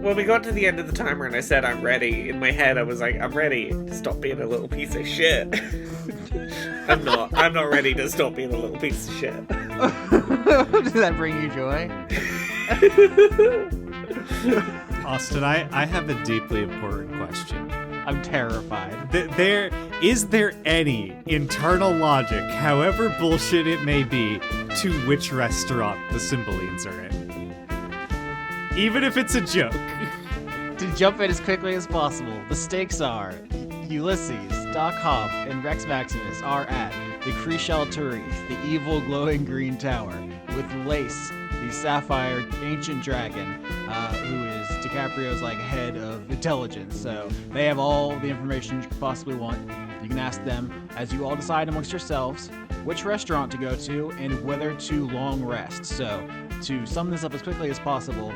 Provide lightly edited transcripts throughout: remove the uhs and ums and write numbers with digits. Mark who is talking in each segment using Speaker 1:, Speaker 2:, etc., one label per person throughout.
Speaker 1: when we got to the end of the timer and I said I'm ready, in my head I was like, I'm ready to stop being a little piece of shit. I'm not ready to stop being a little piece of shit.
Speaker 2: Does that bring you joy?
Speaker 3: Austin, I have a deeply important question.
Speaker 2: I'm terrified.
Speaker 3: Is there any internal logic, however bullshit it may be, to which restaurant the Cymbalines are in? Even if it's a joke.
Speaker 2: To jump in as quickly as possible, the stakes are Ulysses, Doc Hobb, and Rex Maximus are at the Creshell Tarif, the evil glowing green tower, with Lace, the sapphire ancient dragon, who is DiCaprio's head of intelligence. So they have all the information you could possibly want. You can ask them as you all decide amongst yourselves which restaurant to go to and whether to long rest. So to sum this up as quickly as possible,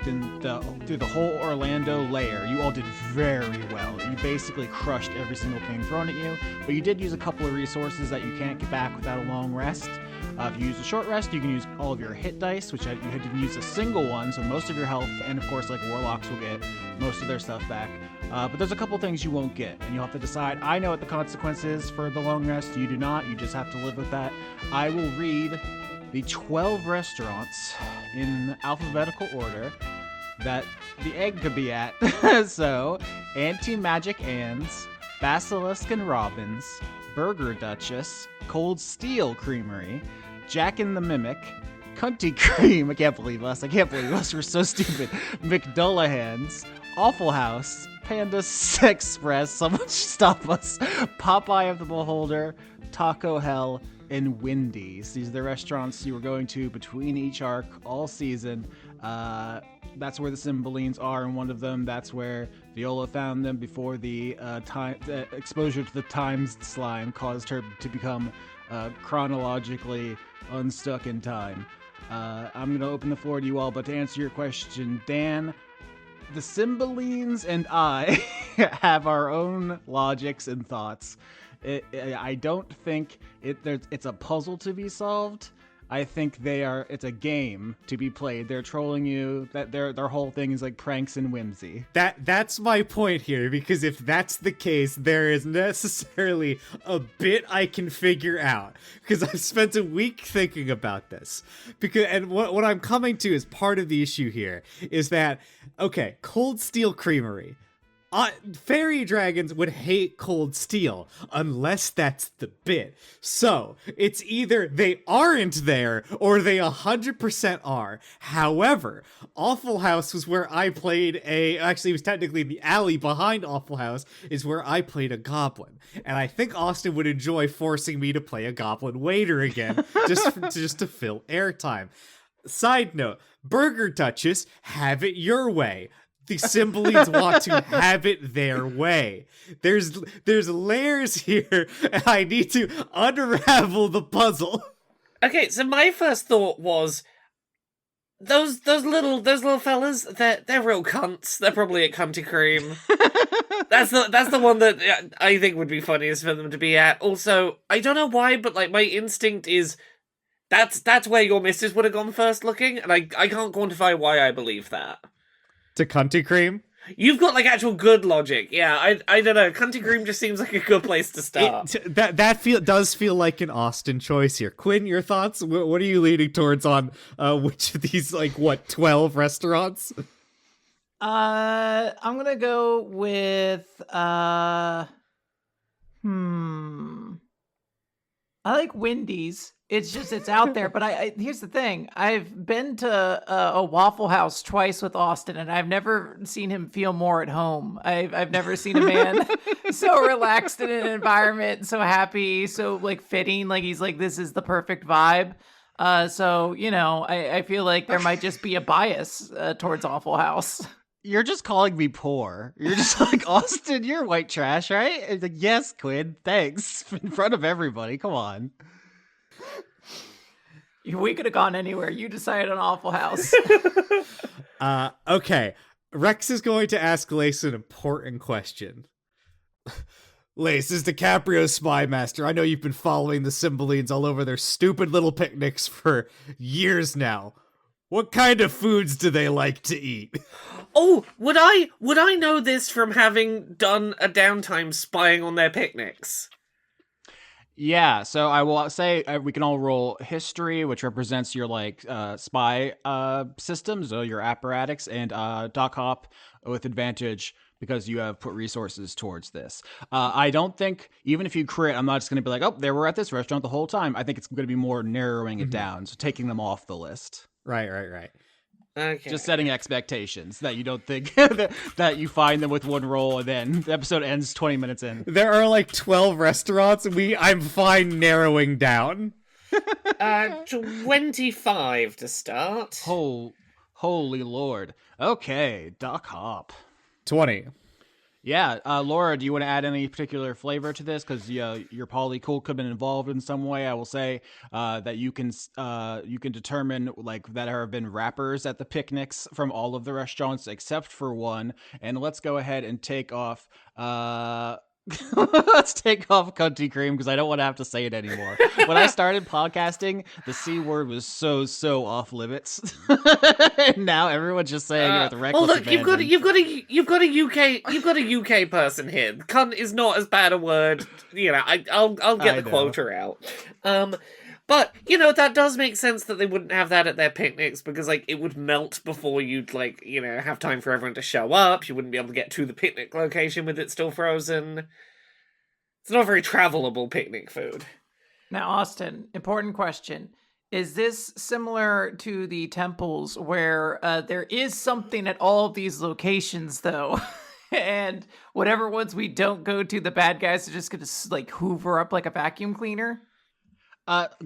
Speaker 2: through the whole Orlando layer, you all did very well. You basically crushed every single thing thrown at you, but you did use a couple of resources that you can't get back without a long rest. If you use a short rest, you can use all of your hit dice, which you had to use a single one, so most of your health, and of course, warlocks will get most of their stuff back. But there's a couple things you won't get, and you'll have to decide. I know what the consequence is for the long rest. You do not. You just have to live with that. I will read the 12 restaurants in alphabetical order that the egg could be at. So, Anti-Magic Ann's, Basilisk and Robin's, Burger Duchess, Cold Steel Creamery, Jackin the Mimic, Kunty Kreme, I can't believe us, we're so stupid, McDullahan's, Offal House, Panda Sexpress, someone stop us, Popeye of the Beholder, Taco Hell, and Wendy's. These are the restaurants you were going to between each arc all season. That's where the Cymbalines are, and one of them, that's where Viola found them before the exposure to the Times slime caused her to become chronologically unstuck in time. I'm going to open the floor to you all, but to answer your question, Dan, the Cymbalines and I have our own logics and thoughts. I don't think it's a puzzle to be solved. I think it's a game to be played. They're trolling you. That their whole thing is pranks and whimsy.
Speaker 3: That's my point here, because if that's the case, there is necessarily a bit I can figure out, because I've spent a week thinking about this. And what I'm coming to as part of the issue here is that, okay, Cold Steel Creamery. Fairy dragons would hate cold steel, unless that's the bit. So, it's either they aren't there, or they 100% are. However, Offal House was where I played actually it was technically the alley behind Offal House, is where I played a goblin. And I think Austin would enjoy forcing me to play a goblin waiter again, just to fill airtime. Side note, Burger Duchess, have it your way. The Cymbalines want to have it their way. There's layers here, and I need to unravel the puzzle.
Speaker 1: Okay, so my first thought was those little fellas, they're real cunts. They're probably at Kunty Kreme. That's the one that I think would be funniest for them to be at. Also, I don't know why, but my instinct is that's where your missus would have gone first looking, and I can't quantify why I believe that.
Speaker 3: To Kunty Kreme?
Speaker 1: You've got actual good logic. Yeah, I don't know. Kunty Kreme just seems like a good place to start.
Speaker 3: Does feel like an Austin choice here. Quinn, your thoughts? What are you leaning towards on which of these 12 restaurants?
Speaker 4: I'm gonna go with I like Wendy's. It's out there, but I here's the thing. I've been to a Waffle House twice with Austin, and I've never seen him feel more at home. I've never seen a man so relaxed in an environment, so happy, so fitting. He's this is the perfect vibe. So I feel like there might just be a bias towards Waffle House.
Speaker 2: You're just calling me poor. You're just Austin, you're white trash, right? It's yes, Quinn, thanks. In front of everybody, come on.
Speaker 4: We could have gone anywhere. You decided on Offal House.
Speaker 3: Okay. Rex is going to ask Lace an important question. Lace, is DiCaprio's spy master. I know you've been following the Cymbalines all over their stupid little picnics for years now. What kind of foods do they like to eat?
Speaker 1: Oh, would I know this from having done a downtime spying on their picnics?
Speaker 2: Yeah, so I will say we can all roll history, which represents your spy systems, so your apparatics, and Doc Hop with advantage because you have put resources towards this. I don't think, even if you crit, I'm not just going to be like, oh, they were at this restaurant the whole time. I think it's going to be more narrowing it down, so taking them off the list.
Speaker 3: Right.
Speaker 1: Okay.
Speaker 2: Just setting expectations that you don't think that you find them with one roll and then the episode ends 20 minutes in.
Speaker 3: There are like 12 restaurants. I'm fine narrowing down.
Speaker 1: 25 to start.
Speaker 2: Holy Lord. Okay, Doc Hop.
Speaker 3: 20.
Speaker 2: Yeah, Laura, do you want to add any particular flavor to this? Because your polycool could have been involved in some way. I will say that you can determine like that there have been wrappers at the picnics from all of the restaurants except for one. And let's go ahead and take off. Let's take off Kunty Kreme because I don't want to have to say it anymore. When I started podcasting, the C word was so off limits. And now everyone's just saying it with reckless
Speaker 1: look,
Speaker 2: abandon.
Speaker 1: you've got a UK person here. Cunt is not as bad a word. You know, I'll get the quota out. But, you know, that does make sense that they wouldn't have that at their picnics because, like, it would melt before you'd, like, you know, have time for everyone to show up. You wouldn't be able to get to the picnic location with it still frozen. It's not very travelable picnic food.
Speaker 4: Now, Austin, important question. Is this similar to the temples where there is something at all of these locations, though? And whatever ones we don't go to, the bad guys are just going to, like, hoover up like a vacuum cleaner?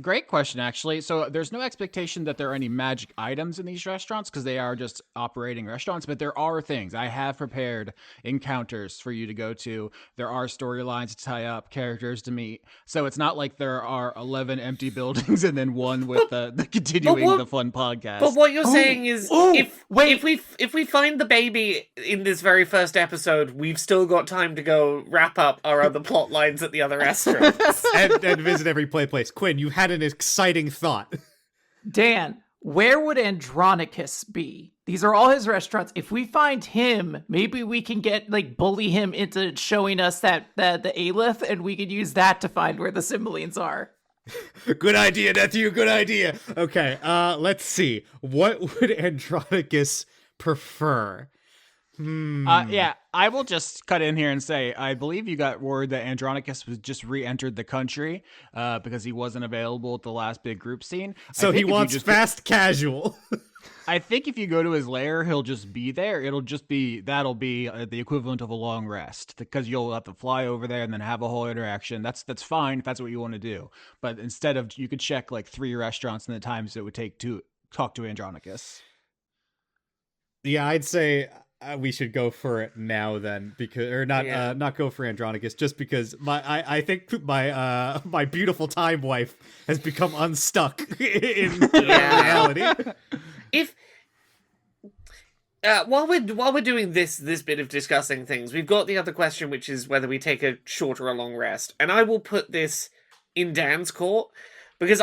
Speaker 2: Great question, actually. So there's no expectation that there are any magic items in these restaurants because they are just operating restaurants, but there are things. I have prepared encounters for you to go to. There are storylines to tie up, characters to meet. So it's not like there are 11 empty buildings and then one with the continuing the fun podcast.
Speaker 1: But what you're saying is, if we find the baby in this very first episode, we've still got time to go wrap up our other plot lines at the other restaurants.
Speaker 3: and visit every place. Quinn, you had an exciting thought.
Speaker 4: Dan, where would Andronicus be? These are all his restaurants. If we find him, maybe we can bully him into showing us that the Aleph, and we could use that to find where the Cymbalines are.
Speaker 3: Good idea, nephew. Good idea. Okay, let's see. What would Andronicus prefer?
Speaker 2: Yeah, I will just cut in here and say, I believe you got word that Andronicus was just re-entered the country because he wasn't available at the last big group scene.
Speaker 3: So he wants fast casual.
Speaker 2: I think if you go to his lair, he'll just be there. That'll be the equivalent of a long rest because you'll have to fly over there and then have a whole interaction. That's fine if that's what you want to do. But instead of, you could check like 3 restaurants and the times it would take to talk to Andronicus.
Speaker 3: Yeah, I'd say we should go for it now then, not go for Andronicus, just because I think my beautiful time wife has become unstuck in reality.
Speaker 1: If while we're doing this bit of discussing things, we've got the other question, which is whether we take a short or a long rest, and I will put this in Dan's court because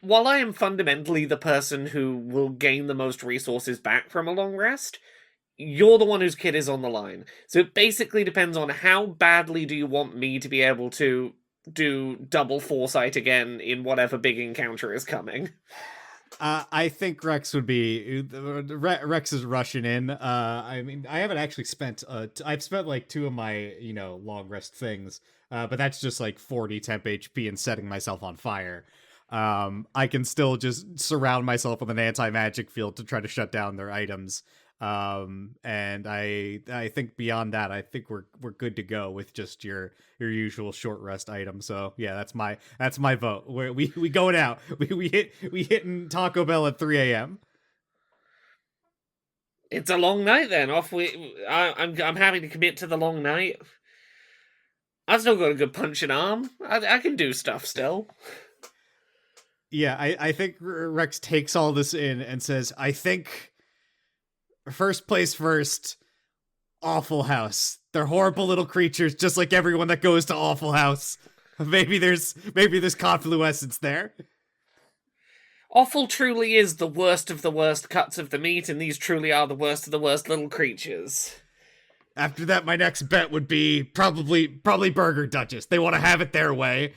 Speaker 1: while I am fundamentally the person who will gain the most resources back from a long rest, you're the one whose kid is on the line. So it basically depends on how badly do you want me to be able to do double foresight again in whatever big encounter is coming.
Speaker 3: I think Rex would be... Rex is rushing in. I mean, I haven't actually spent... I've spent like 2 of my, long rest things. But that's just like 40 temp HP and setting myself on fire. I can still just surround myself with an anti-magic field to try to shut down their items. And I think beyond that, I think we're good to go with just your usual short rest item. So yeah, that's my vote. We going out. We hitting Taco Bell at 3 a.m.
Speaker 1: It's a long night then. I'm happy to commit to the long night. I've still got a good punching arm. I can do stuff still.
Speaker 3: Yeah, I think Rex takes all this in and says, I think first place first, Offal House. They're horrible little creatures, just like everyone that goes to Offal House. Maybe there's confluence there.
Speaker 1: Offal truly is the worst of the worst cuts of the meat, and these truly are the worst of the worst little creatures.
Speaker 3: After that, my next bet would be probably Burger Duchess. They want to have it their way.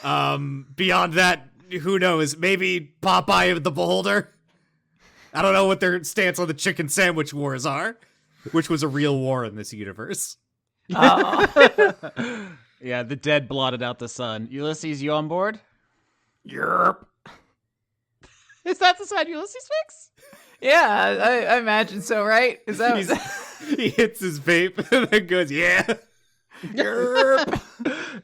Speaker 3: Beyond that, who knows? Maybe Popeye the Beholder? I don't know what their stance on the chicken sandwich wars are, which was a real war in this universe.
Speaker 4: Oh.
Speaker 2: Yeah, the dead blotted out the sun. Ulysses, you on board?
Speaker 4: Yerp.
Speaker 2: Is that the side Ulysses picks?
Speaker 4: Yeah, I imagine so, right? Is that
Speaker 3: He hits his vape and then goes, yeah.
Speaker 4: Yerp.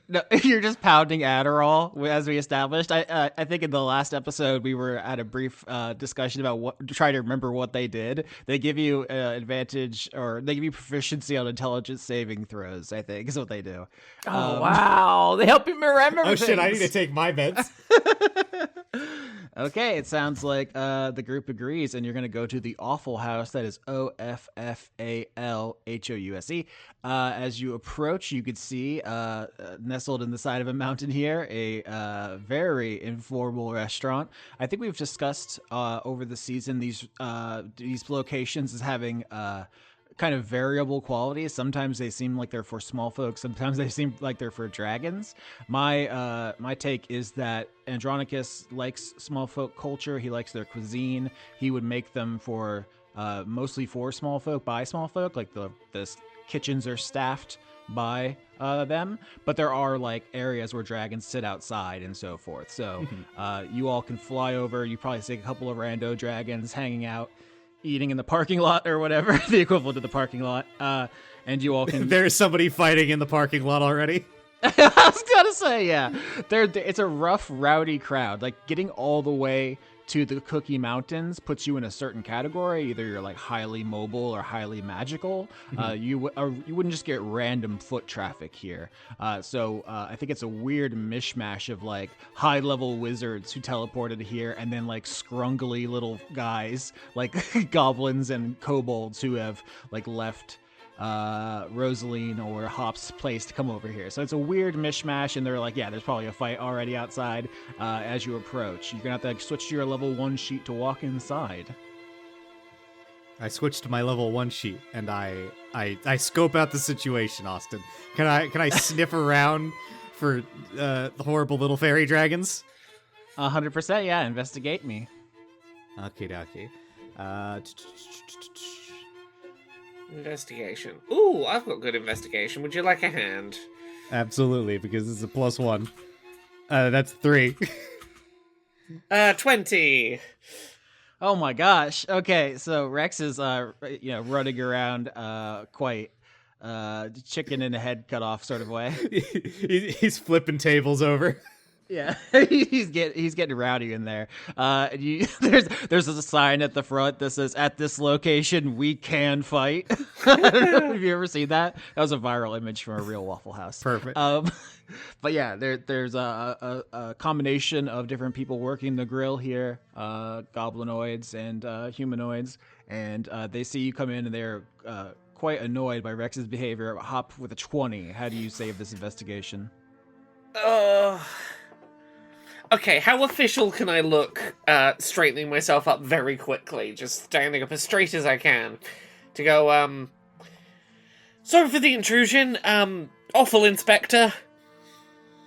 Speaker 2: No, you're just pounding Adderall, as we established. I think in the last episode we were at a brief discussion about try to remember what they did. They give you advantage, or they give you proficiency on intelligence saving throws, I think, is what they do.
Speaker 4: Oh, wow. They help you remember
Speaker 3: Oh shit, I need to
Speaker 4: things.
Speaker 3: take my meds.
Speaker 2: Okay, it sounds like the group agrees, and you're going to go to the Offal House. That is Offalhouse. As you approach, you could see nestled in the side of a mountain here, a very informal restaurant. I think we've discussed over the season these locations as having kind of variable qualities. Sometimes they seem like they're for small folks. Sometimes they seem like they're for dragons. My take is that Andronicus likes small folk culture. He likes their cuisine. He would make them for mostly for small folk, by small folk. Like the kitchens are staffed by them, but there are like areas where dragons sit outside and so forth. So you all can fly over. You probably see a couple of rando dragons hanging out, eating in the parking lot or whatever, the equivalent of the parking lot. And you all can.
Speaker 3: There's somebody fighting in the parking lot already.
Speaker 2: I was gonna say, yeah. It's a rough, rowdy crowd. Like, getting all the way to the Cookie Mountains puts you in a certain category. Either you're like highly mobile or highly magical. You wouldn't just get random foot traffic here. So I think it's a weird mishmash of like high-level wizards who teleported here, and then like scrungly little guys like goblins and kobolds who have like left Rosaline or Hop's place to come over here. So it's a weird mishmash, and they're like, yeah, there's probably a fight already outside as you approach. You're gonna have to like, switch to your level 1 sheet to walk inside.
Speaker 3: I switched to my level 1 sheet, and I scope out the situation, Austin. Can I sniff around for the horrible little fairy dragons?
Speaker 2: 100%, yeah, investigate me.
Speaker 3: Okay, dokie.
Speaker 1: Investigation. Ooh, I've got good investigation. Would you like a hand?
Speaker 3: Absolutely, because it's a +1. That's 3.
Speaker 1: 20.
Speaker 2: Oh my gosh. Okay, so Rex is running around quite chicken in a head cut off sort of way.
Speaker 3: He's flipping tables over.
Speaker 2: Yeah, he's getting rowdy in there. There's a sign at the front that says, "At this location, we can fight." I don't know, have you ever seen that? That was a viral image from a real Waffle House.
Speaker 3: Perfect.
Speaker 2: But yeah, there's a combination of different people working the grill here, goblinoids and humanoids, and they see you come in and they're quite annoyed by Rex's behavior. Hop with a 20. How do you save this investigation?
Speaker 1: Okay, how official can I look, straightening myself up very quickly, just standing up as straight as I can, to go, sorry for the intrusion, Offal Inspector.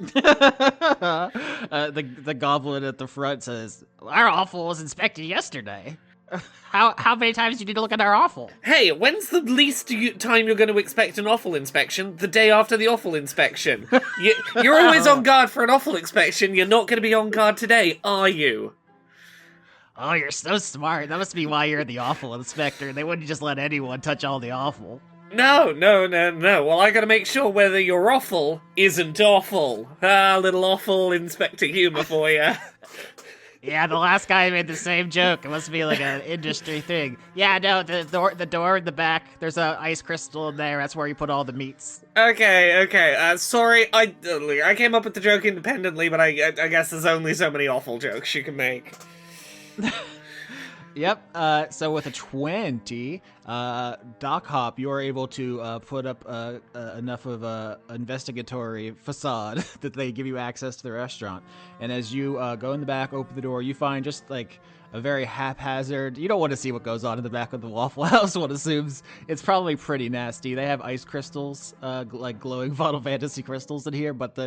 Speaker 2: The goblin at the front says, "Our offal was inspected yesterday. How many times do you need to look at our offal?"
Speaker 1: Hey, when's the least time you're going to expect an Offal inspection? The day after the Offal inspection. You're always on guard for an Offal inspection. You're not going to be on guard today, are you?
Speaker 2: Oh, you're so smart. That must be why you're the offal inspector. They wouldn't just let anyone touch all the offal.
Speaker 1: No. Well, I gotta make sure whether your offal isn't awful. Little Offal inspector humor for you.
Speaker 2: Yeah, the last guy made the same joke. It must be like an industry thing. Yeah, no, the door in the back, there's a ice crystal in there. That's where you put all the meats.
Speaker 1: Okay. Sorry, I came up with the joke independently, but I guess there's only so many awful jokes you can make.
Speaker 2: Yep. So with a 20, Doc Hop, you are able to put up enough of a investigatory facade that they give you access to the restaurant. And as you go in the back, open the door, you find just like a very haphazard. You don't want to see what goes on in the back of the Waffle House. One assumes it's probably pretty nasty. They have ice crystals, like glowing Final Fantasy crystals in here, but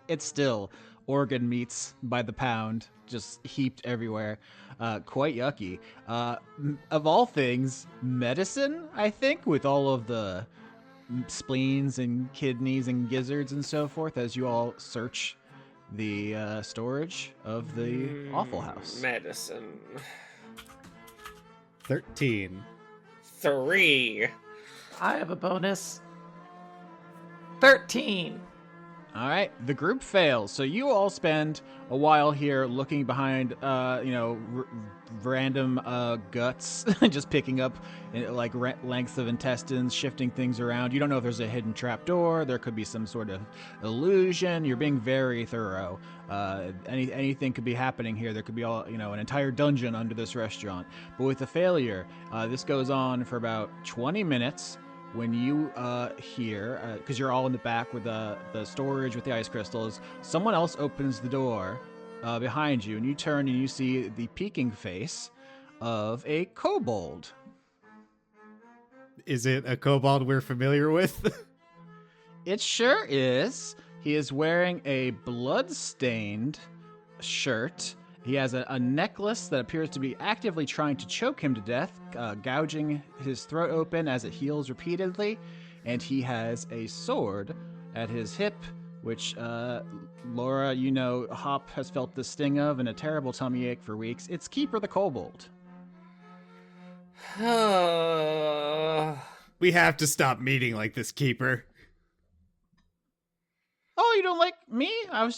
Speaker 2: it's still organ meats by the pound, just heaped everywhere. Quite yucky. Of all things, medicine, I think, with all of the spleens and kidneys and gizzards and so forth, as you all search the storage of the Offal House.
Speaker 1: Medicine.
Speaker 3: 13.
Speaker 1: 3.
Speaker 4: I have a bonus. 13.
Speaker 2: All right, the group fails, so you all spend a while here looking behind, random guts, just picking up like lengths of intestines, shifting things around. You don't know if there's a hidden trapdoor. There could be some sort of illusion. You're being very thorough. Anything could be happening here. There could be an entire dungeon under this restaurant. But with the failure, this goes on for about 20 minutes. When you hear, because you're all in the back with the storage with the ice crystals, someone else opens the door behind you, and you turn and you see the peeking face of a kobold.
Speaker 3: Is it a kobold we're familiar with?
Speaker 2: It sure is. He is wearing a blood-stained shirt. He has a necklace that appears to be actively trying to choke him to death, gouging his throat open as it heals repeatedly. And he has a sword at his hip, which, Laura, Hop has felt the sting of and a terrible tummy ache for weeks. It's Keeper the Kobold.
Speaker 3: We have to stop meeting like this, Keeper.
Speaker 2: Oh, you don't like me? I'm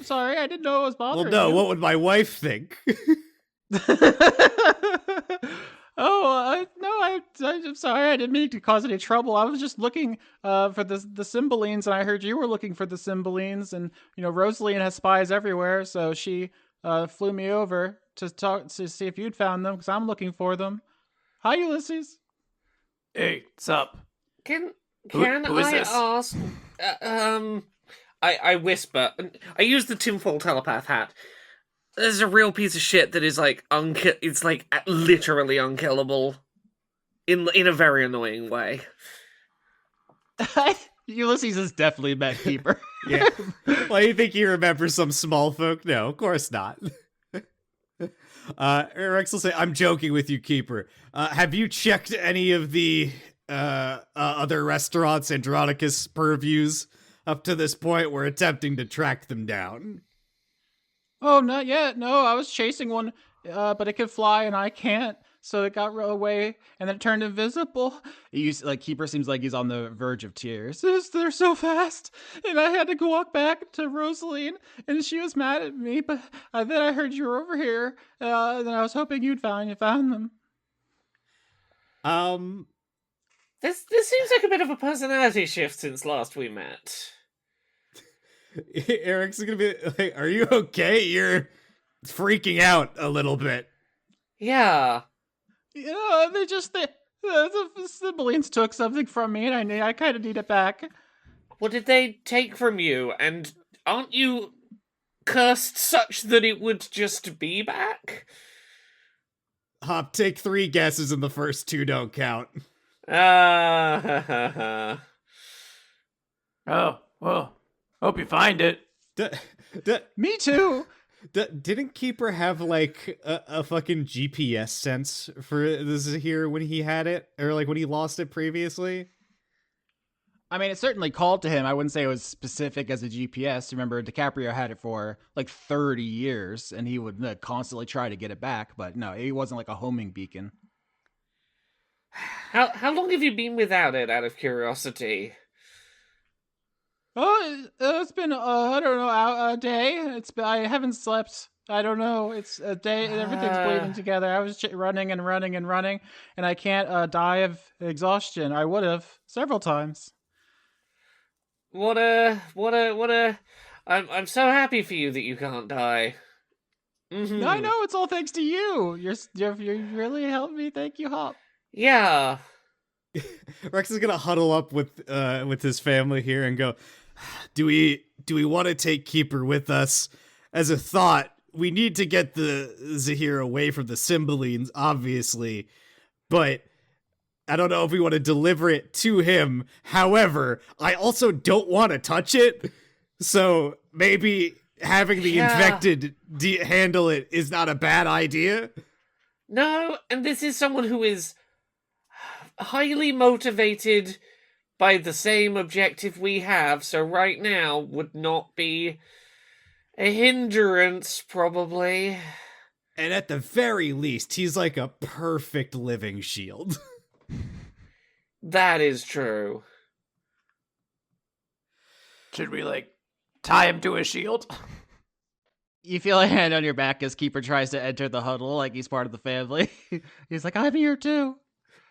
Speaker 2: sorry. I didn't know it was bothering
Speaker 3: Well, no,
Speaker 2: you.
Speaker 3: what would my wife think?
Speaker 2: I'm sorry. I didn't mean to cause any trouble. I was just looking for the Cymbalines, and I heard you were looking for the Cymbalines, and Rosaline has spies everywhere, so she flew me over to see if you'd found them, because I'm looking for them. Hi, Ulysses.
Speaker 4: Hey, what's up?
Speaker 1: Can
Speaker 4: Who is
Speaker 1: I
Speaker 4: this?
Speaker 1: ask? I whisper. I use the tinfoil telepath hat. There's a real piece of shit that is like it's like literally unkillable, in a very annoying way.
Speaker 2: Ulysses has definitely met Keeper.
Speaker 3: Yeah. Well, you think he remembers some small folk? No, of course not. Rex will say, I'm joking with you, Keeper. Have you checked any of the other restaurants Andronicus purviews up to this point? We're attempting to track them down.
Speaker 2: Oh, not yet. No, I was chasing one, but it could fly and I can't. So it got away and then it turned invisible. Keeper seems like he's on the verge of tears. They're so fast. And I had to walk back to Rosaline and she was mad at me. But then I heard you were over here. And I was hoping you found them.
Speaker 1: This seems like a bit of a personality shift since last we met.
Speaker 3: Eric's gonna be like, are you okay? You're freaking out a little bit.
Speaker 1: Yeah.
Speaker 2: Yeah, the Cymbalines took something from me and I kind of need it back.
Speaker 1: What did they take from you? And aren't you cursed such that it would just be back?
Speaker 3: Hop, take 3 guesses and the first 2 don't count.
Speaker 1: Oh,
Speaker 4: well, hope you find it.
Speaker 2: Me too.
Speaker 3: Didn't Keeper have like a fucking GPS sense for this here when he had it, or like when he lost it previously?
Speaker 2: I mean, it certainly called to him. I wouldn't say it was specific as a GPS. Remember, DiCaprio had it for like 30 years, and he would constantly try to get it back. But no, it wasn't like a homing beacon.
Speaker 1: How long have you been without it, out of curiosity?
Speaker 2: Oh, it's been I don't know, a day. I haven't slept. I don't know. It's a day. Everything's bleeding together. I was running and running and running, and I can't die of exhaustion. I would have several times.
Speaker 1: What a! I'm so happy for you that you can't die. Mhm.
Speaker 2: No, I know it's all thanks to you. You're really helped me. Thank you, Hop.
Speaker 1: Yeah.
Speaker 3: Rex is gonna huddle up with his family here and go, do we want to take Keeper with us? As a thought, we need to get the Zahir away from the Cymbalines, obviously, but I don't know if we want to deliver it to him. However, I also don't want to touch it, so maybe having the infected handle it is not a bad idea.
Speaker 1: No, and this is someone who is highly motivated by the same objective we have, so right now would not be a hindrance, probably.
Speaker 3: And at the very least, he's like a perfect living shield.
Speaker 1: That is true.
Speaker 4: Should we, like, tie him to a shield?
Speaker 2: You feel a hand on your back as Keeper tries to enter the huddle like he's part of the family. He's like, I'm here too.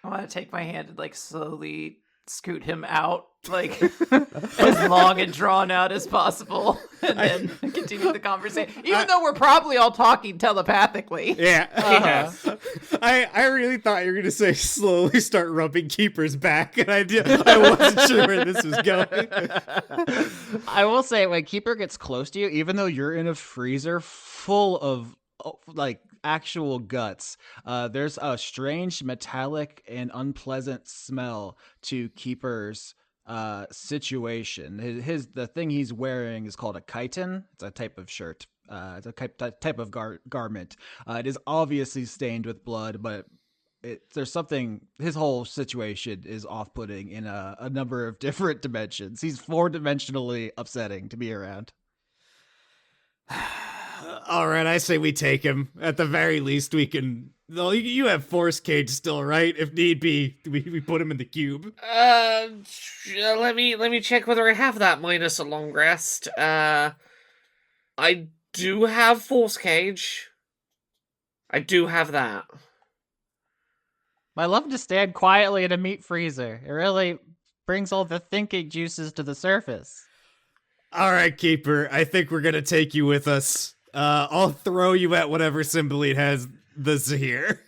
Speaker 4: I want to take my hand and, like, slowly scoot him out, like, as long and drawn out as possible, and then continue the conversation. Even though we're probably all talking telepathically.
Speaker 3: Yeah.
Speaker 1: Yes.
Speaker 3: I really thought you were gonna say slowly start rubbing Keeper's back, and I wasn't sure where this was going.
Speaker 2: I will say, when Keeper gets close to you, even though you're in a freezer full of like actual guts, there's a strange metallic and unpleasant smell to Keeper's situation. The thing he's wearing is called a chiton. It's a type of shirt. It's a type of garment. It is obviously stained with blood, but there's something. His whole situation is off-putting in a number of different dimensions. He's 4-dimensionally upsetting to be around.
Speaker 3: All right, I say we take him. At the very least, we can. No, you have Force Cage still, right? If need be, we put him in the cube.
Speaker 1: Let me check whether I have that minus a long rest. I do have Force Cage. I do have that.
Speaker 2: I love to stand quietly in a meat freezer. It really brings all the thinking juices to the surface.
Speaker 3: All right, Keeper. I think we're gonna take you with us. I'll throw you at whatever Cymbaline has the Zahir.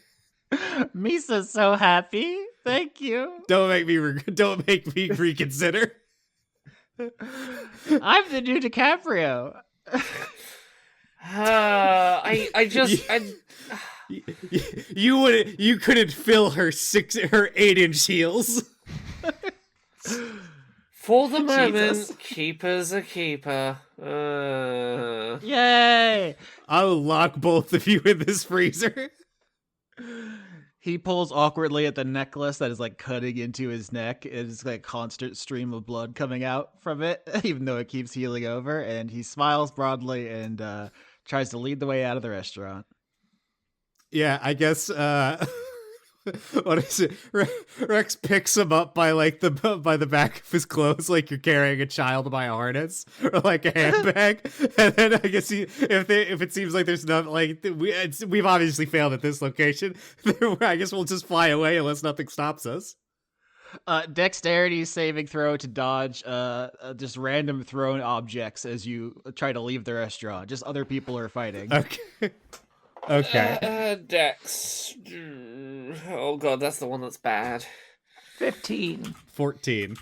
Speaker 2: Misa's so happy. Thank you.
Speaker 3: Don't make me reconsider.
Speaker 2: I'm the new DiCaprio.
Speaker 3: You couldn't fill her 8-inch heels.
Speaker 1: For the moment,
Speaker 4: Jesus.
Speaker 1: Keeper's a keeper.
Speaker 2: Yay!
Speaker 3: I'll lock both of you in this freezer.
Speaker 2: He pulls awkwardly at the necklace that is like cutting into his neck. It's like a constant stream of blood coming out from it, even though it keeps healing over. And he smiles broadly and tries to lead the way out of the restaurant.
Speaker 3: Yeah, I guess. What is it? Rex picks him up by the back of his clothes, like you're carrying a child by a harness or like a handbag. And then I guess if it seems like there's not like we've obviously failed at this location, I guess we'll just fly away unless nothing stops us.
Speaker 2: Dexterity saving throw to dodge just random thrown objects as you try to leave the restaurant. Just other people are fighting.
Speaker 3: Okay. Okay.
Speaker 1: Dex. Oh god, that's the one that's bad.
Speaker 4: 15.
Speaker 3: 14.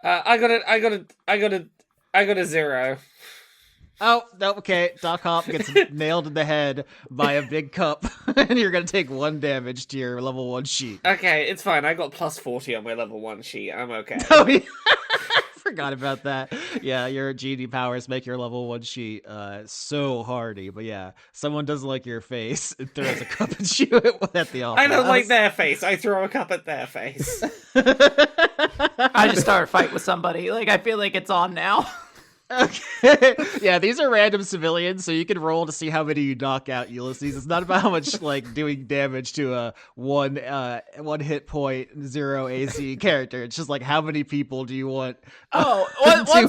Speaker 1: I got a 0.
Speaker 2: Oh, no, okay. Doc Hop gets nailed in the head by a big cup, and you're going to take 1 damage to your level 1 sheet.
Speaker 1: Okay, it's fine. I got plus 40 on my level 1 sheet. I'm okay.
Speaker 2: Oh, yeah. Forgot about that. Yeah, your GD powers make your level 1 sheet so hardy. But yeah, someone doesn't like your face and throws a cup at you at the office.
Speaker 1: I don't like their face. I throw a cup at their face.
Speaker 4: I just start a fight with somebody. Like, I feel like it's on now.
Speaker 2: Okay. Yeah, these are random civilians, so you can roll to see how many you knock out, Ulysses. It's not about how much like doing damage to a one hit point, 0 AC character. It's just like how many people do you want to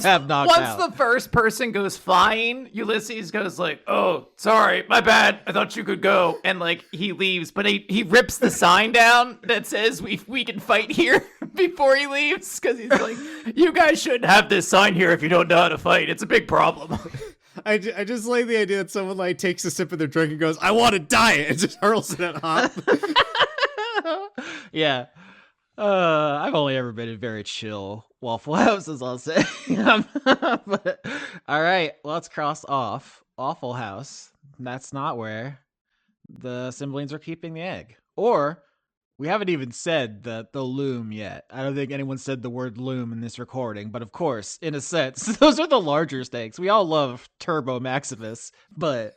Speaker 2: have knocked out?
Speaker 4: Once the first person goes flying, Ulysses goes like, "Oh, sorry, my bad. I thought you could go," and like he leaves, but he rips the sign down that says we can fight here. before he leaves because he's like, "You guys shouldn't have this sign here if you don't know how to fight. It's a big problem."
Speaker 3: I just like the idea that someone like takes a sip of their drink and goes, "I want to diet," and just hurls it at Hop.
Speaker 2: Yeah. I've only ever been in very chill Waffle Houses, I'll say. But, all right, let's cross off Offal House. That's not where the Cymbalines are keeping the egg. Or, we haven't even said the loom yet. I don't think anyone said the word loom in this recording, but of course, in a sense, those are the larger stakes. We all love Turbo Maximus, but...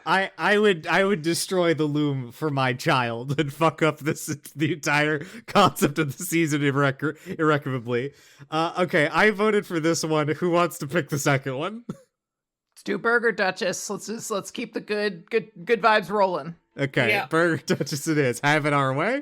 Speaker 3: I would destroy the loom for my child and fuck up the entire concept of the season irrecoverably. Okay, I voted for this one. Who wants to pick the second one?
Speaker 4: Let's do Burger Duchess. Let's keep the good vibes rolling.
Speaker 3: Okay,
Speaker 1: Yeah.
Speaker 3: Burger Duchess it is. Have it our way.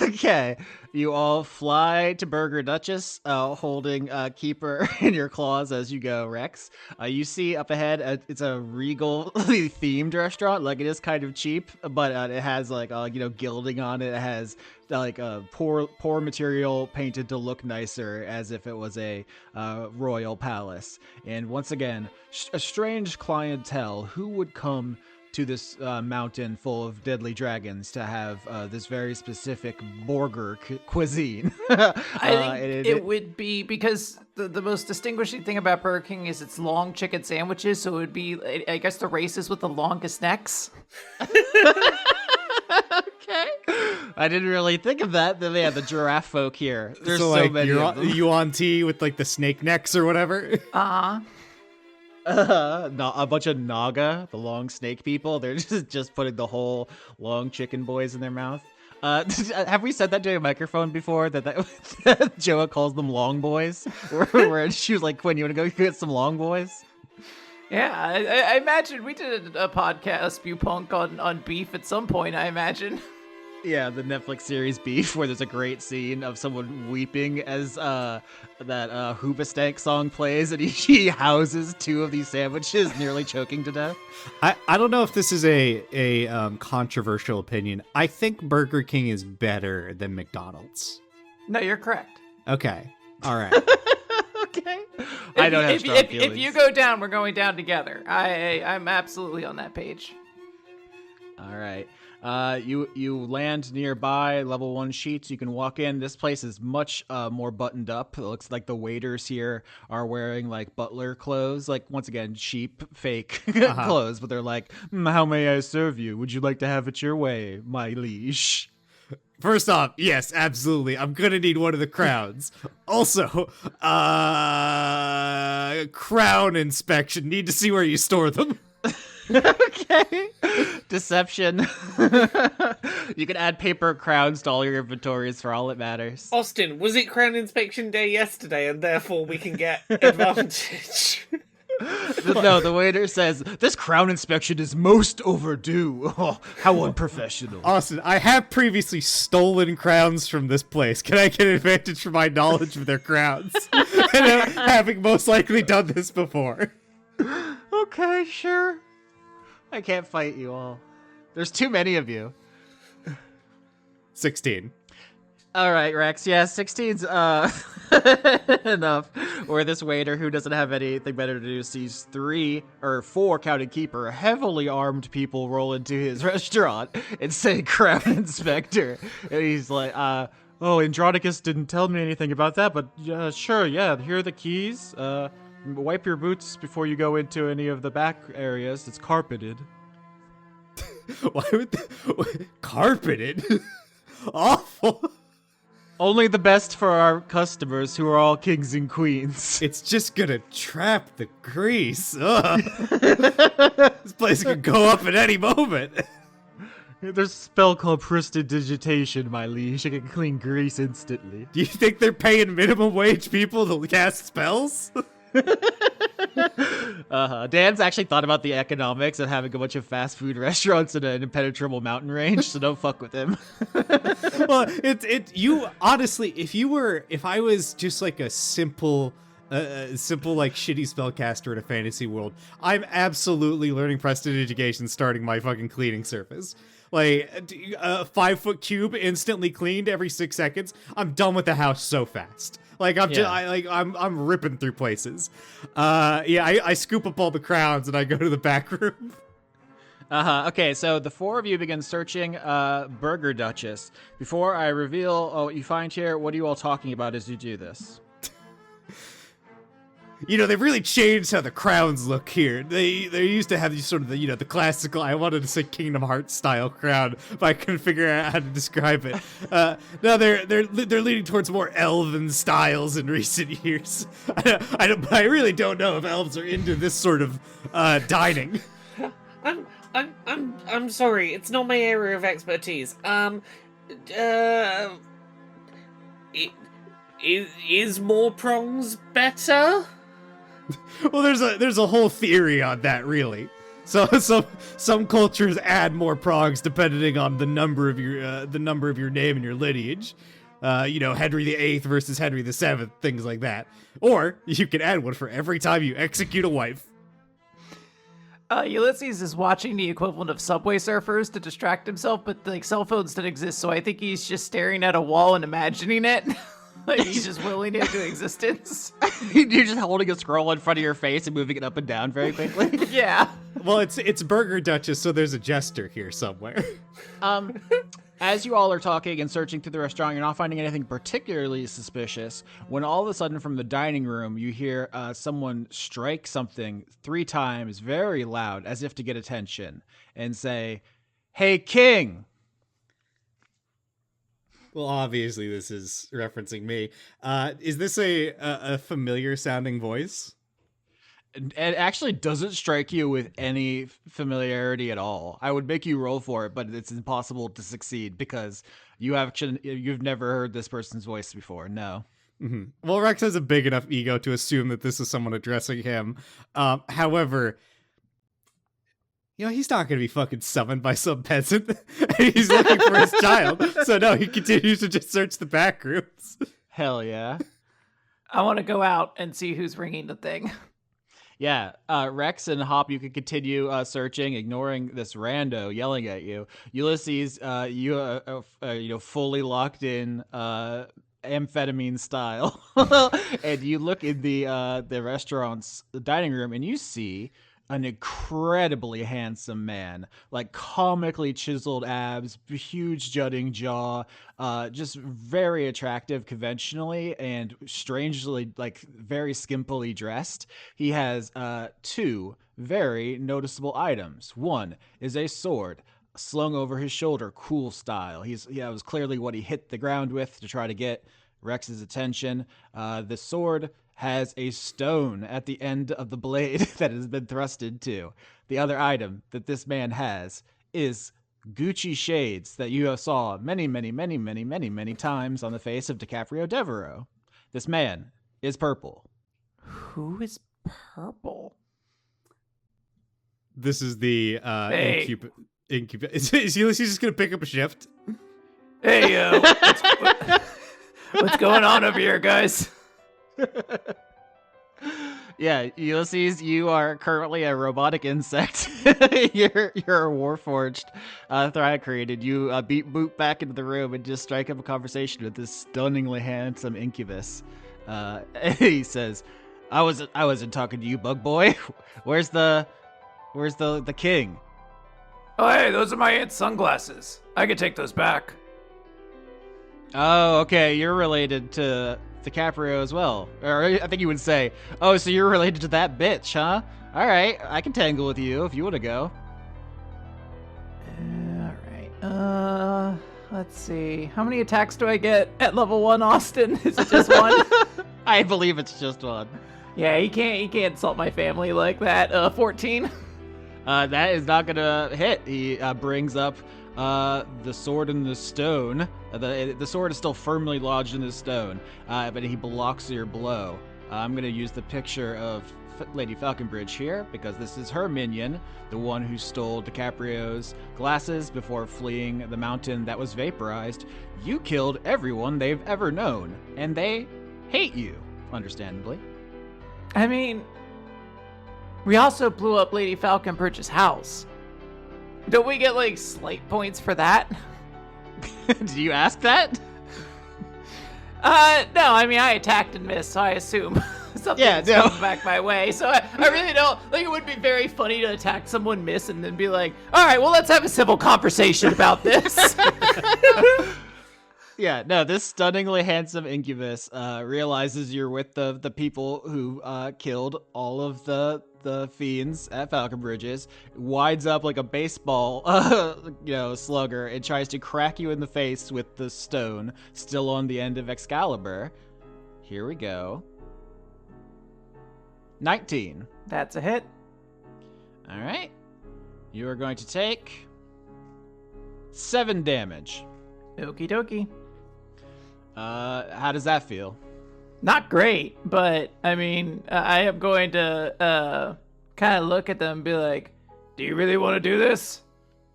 Speaker 2: Okay, you all fly to Burger Duchess, holding Keeper in your claws as you go, Rex. You see up ahead, it's a regal themed restaurant. Like, it is kind of cheap, but it has like gilding on it. It has like poor material painted to look nicer, as if it was a royal palace. And once again, a strange clientele who would come to this mountain full of deadly dragons to have this very specific burger cuisine.
Speaker 4: I think it would be because the most distinguishing thing about Burger King is its long chicken sandwiches, so it would be, I guess, the races with the longest necks.
Speaker 2: Okay. I didn't really think of that. Then they have the giraffe folk here. There's so
Speaker 3: like,
Speaker 2: many of them.
Speaker 3: you on tea with like the snake necks or whatever.
Speaker 2: A bunch of Naga, the long snake people. They're just putting the whole long chicken boys in their mouth. Have we said that to a microphone before? That Joa calls them long boys? Where she was like, "Quinn, you want to go get some long boys?"
Speaker 4: Yeah, I imagine we did a podcast, Pewpunk, on beef at some point, I imagine.
Speaker 2: Yeah, the Netflix series Beef, where there's a great scene of someone weeping as that Hoobastank song plays, and he houses two of these sandwiches, nearly choking to death.
Speaker 3: I don't know if this is a controversial opinion. I think Burger King is better than McDonald's.
Speaker 4: No, you're correct.
Speaker 3: Okay. All right.
Speaker 2: Okay. I don't have strong feelings.
Speaker 4: If you go down, we're going down together. I'm absolutely on that page.
Speaker 2: All right. You land nearby, level 1 sheets. You can walk in. This place is much more buttoned up. It looks like the waiters here are wearing like butler clothes, like once again cheap, fake clothes. But they're like, "How may I serve you? Would you like to have it your way, my liege?"
Speaker 3: First off, yes, absolutely. I'm gonna need one of the crowns. Also, crown inspection. Need to see where you store them.
Speaker 2: Okay. Deception. You can add paper crowns to all your inventories for all it matters.
Speaker 1: Austin, was it Crown Inspection Day yesterday, and therefore we can get advantage?
Speaker 2: No, the waiter says, "This crown inspection is most overdue." Oh, how unprofessional.
Speaker 3: Austin, I have previously stolen crowns from this place. Can I get advantage for my knowledge of their crowns? And having most likely done this before.
Speaker 2: Okay, sure. I can't fight you all. There's too many of you.
Speaker 3: 16.
Speaker 2: All right, Rex. Yeah, 16's enough. Where this waiter, who doesn't have anything better to do, sees 4 counting Keeper, heavily armed people roll into his restaurant and say, "Crown Inspector." And he's like, "Oh, Andronicus didn't tell me anything about that, but sure, yeah, here are the keys. Wipe your boots before you go into any of the back areas. It's carpeted."
Speaker 3: Why would carpeted? Awful.
Speaker 2: Only the best for our customers, who are all kings and queens.
Speaker 3: It's just gonna trap the grease. Ugh. This place could go up at any moment.
Speaker 2: There's a spell called Prestidigitation, my liege. I can clean grease instantly.
Speaker 3: Do you think they're paying minimum wage people to cast spells?
Speaker 2: Dan's actually thought about the economics of having a bunch of fast food restaurants in an impenetrable mountain range, so don't fuck with him.
Speaker 3: Well, you honestly, if I was just like a simple a simple like shitty spellcaster in a fantasy world, I'm absolutely learning prestidigitation starting my fucking cleaning service. Like a 5-foot cube instantly cleaned every 6 seconds. I'm done with the house so fast. Like I'm ripping through places. I scoop up all the crowns and I go to the back room.
Speaker 2: Okay, so the four of you begin searching Burger Duchess. Before I reveal what you find here, what are you all talking about as you do this?
Speaker 3: You know, they've really changed how the crowns look here. They used to have these sort of the classical, I wanted to say Kingdom Hearts style crown, but I couldn't figure out how to describe it. Now they're leaning towards more elven styles in recent years. I really don't know if elves are into this sort of dining.
Speaker 1: I'm sorry, it's not my area of expertise. Is more prongs better?
Speaker 3: Well, there's a whole theory on that, really. So some cultures add more prongs depending on the number of your name and your lineage. Henry VIII versus Henry VII, things like that. Or you can add one for every time you execute a wife.
Speaker 4: Ulysses is watching the equivalent of Subway Surfers to distract himself, but like cell phones don't exist, so I think he's just staring at a wall and imagining it. Like he's just willing it into existence.
Speaker 2: You're just holding a scroll in front of your face and moving it up and down very quickly.
Speaker 4: Yeah.
Speaker 3: Well, it's Burger Duchess, so there's a jester here somewhere.
Speaker 2: As you all are talking and searching through the restaurant, you're not finding anything particularly suspicious, when all of a sudden from the dining room, you hear someone strike something 3 times very loud, as if to get attention, and say, "Hey, King!"
Speaker 3: Well, obviously this is referencing me. Is this a familiar sounding voice?
Speaker 2: It actually doesn't strike you with any familiarity at all. I would make you roll for it, but it's impossible to succeed because you've never heard this person's voice before. No.
Speaker 3: Mm-hmm. Well, Rex has a big enough ego to assume that this is someone addressing him. However, he's not going to be fucking summoned by some peasant. He's looking for his child. So no, he continues to just search the back rooms.
Speaker 2: Hell yeah.
Speaker 4: I want to go out and see who's ringing the thing.
Speaker 2: Yeah, Rex and Hop, you can continue searching, ignoring this rando yelling at you. Ulysses, you fully locked in amphetamine style, and you look in the restaurant's dining room, and you see an incredibly handsome man, like comically chiseled abs, huge jutting jaw, just very attractive conventionally and strangely like very skimpily dressed. He has 2 very noticeable items. One is a sword slung over his shoulder, cool style. That was clearly what he hit the ground with to try to get Rex's attention. The sword has a stone at the end of the blade that has been thrust into. The other item that this man has is Gucci shades that you saw many, many, many, many, many, many times on the face of DiCaprio Devereaux. This man is purple.
Speaker 4: Who is purple?
Speaker 3: This is the
Speaker 4: Hey.
Speaker 3: Is Ulysses just going to pick up a shift?
Speaker 4: Hey, what's going on over here, guys?
Speaker 2: Yeah, Ulysses, you are currently a robotic insect. you're a warforged Thriad created. You boot back into the room and just strike up a conversation with this stunningly handsome incubus. He says, "I wasn't talking to you, bug boy. Where's the king?"
Speaker 4: Oh, hey, those are my aunt's sunglasses. I could take those back.
Speaker 2: Oh, okay, you're related to DiCaprio as well. Or I think you would say, "Oh, so you're related to that bitch, huh? All right, I can tangle with you if you want to go."
Speaker 4: All right. Let's see. How many attacks do I get at level 1, Austin? Is it just 1?
Speaker 2: I believe it's just 1.
Speaker 4: Yeah, he can't insult my family like that. 14.
Speaker 2: That is not gonna hit. He brings up the sword and the stone. The sword is still firmly lodged in the stone, but he blocks your blow. I'm going to use the picture of Lady Falconbridge here, because this is her minion, the one who stole DiCaprio's glasses before fleeing the mountain that was vaporized. You killed everyone they've ever known, and they hate you, understandably.
Speaker 4: I mean, we also blew up Lady Falconbridge's house. Don't we get, like, slight points for that?
Speaker 2: Do you ask that?
Speaker 4: No, I mean, I attacked and missed, so I assume something's coming back my way. So I really don't, like, it would be very funny to attack someone, miss, and then be like, all right, well, let's have a civil conversation about this.
Speaker 2: Yeah, no, this stunningly handsome incubus realizes you're with the people who killed all of the fiends at Falconbridges, winds up like a baseball slugger, and tries to crack you in the face with the stone still on the end of Excalibur. Here we go. 19.
Speaker 4: That's a hit.
Speaker 2: All right. You are going to take 7 damage.
Speaker 4: Okie dokie.
Speaker 2: How does that feel?
Speaker 4: Not great, but I mean, I am going to kind of look at them and be like, do you really want to do this?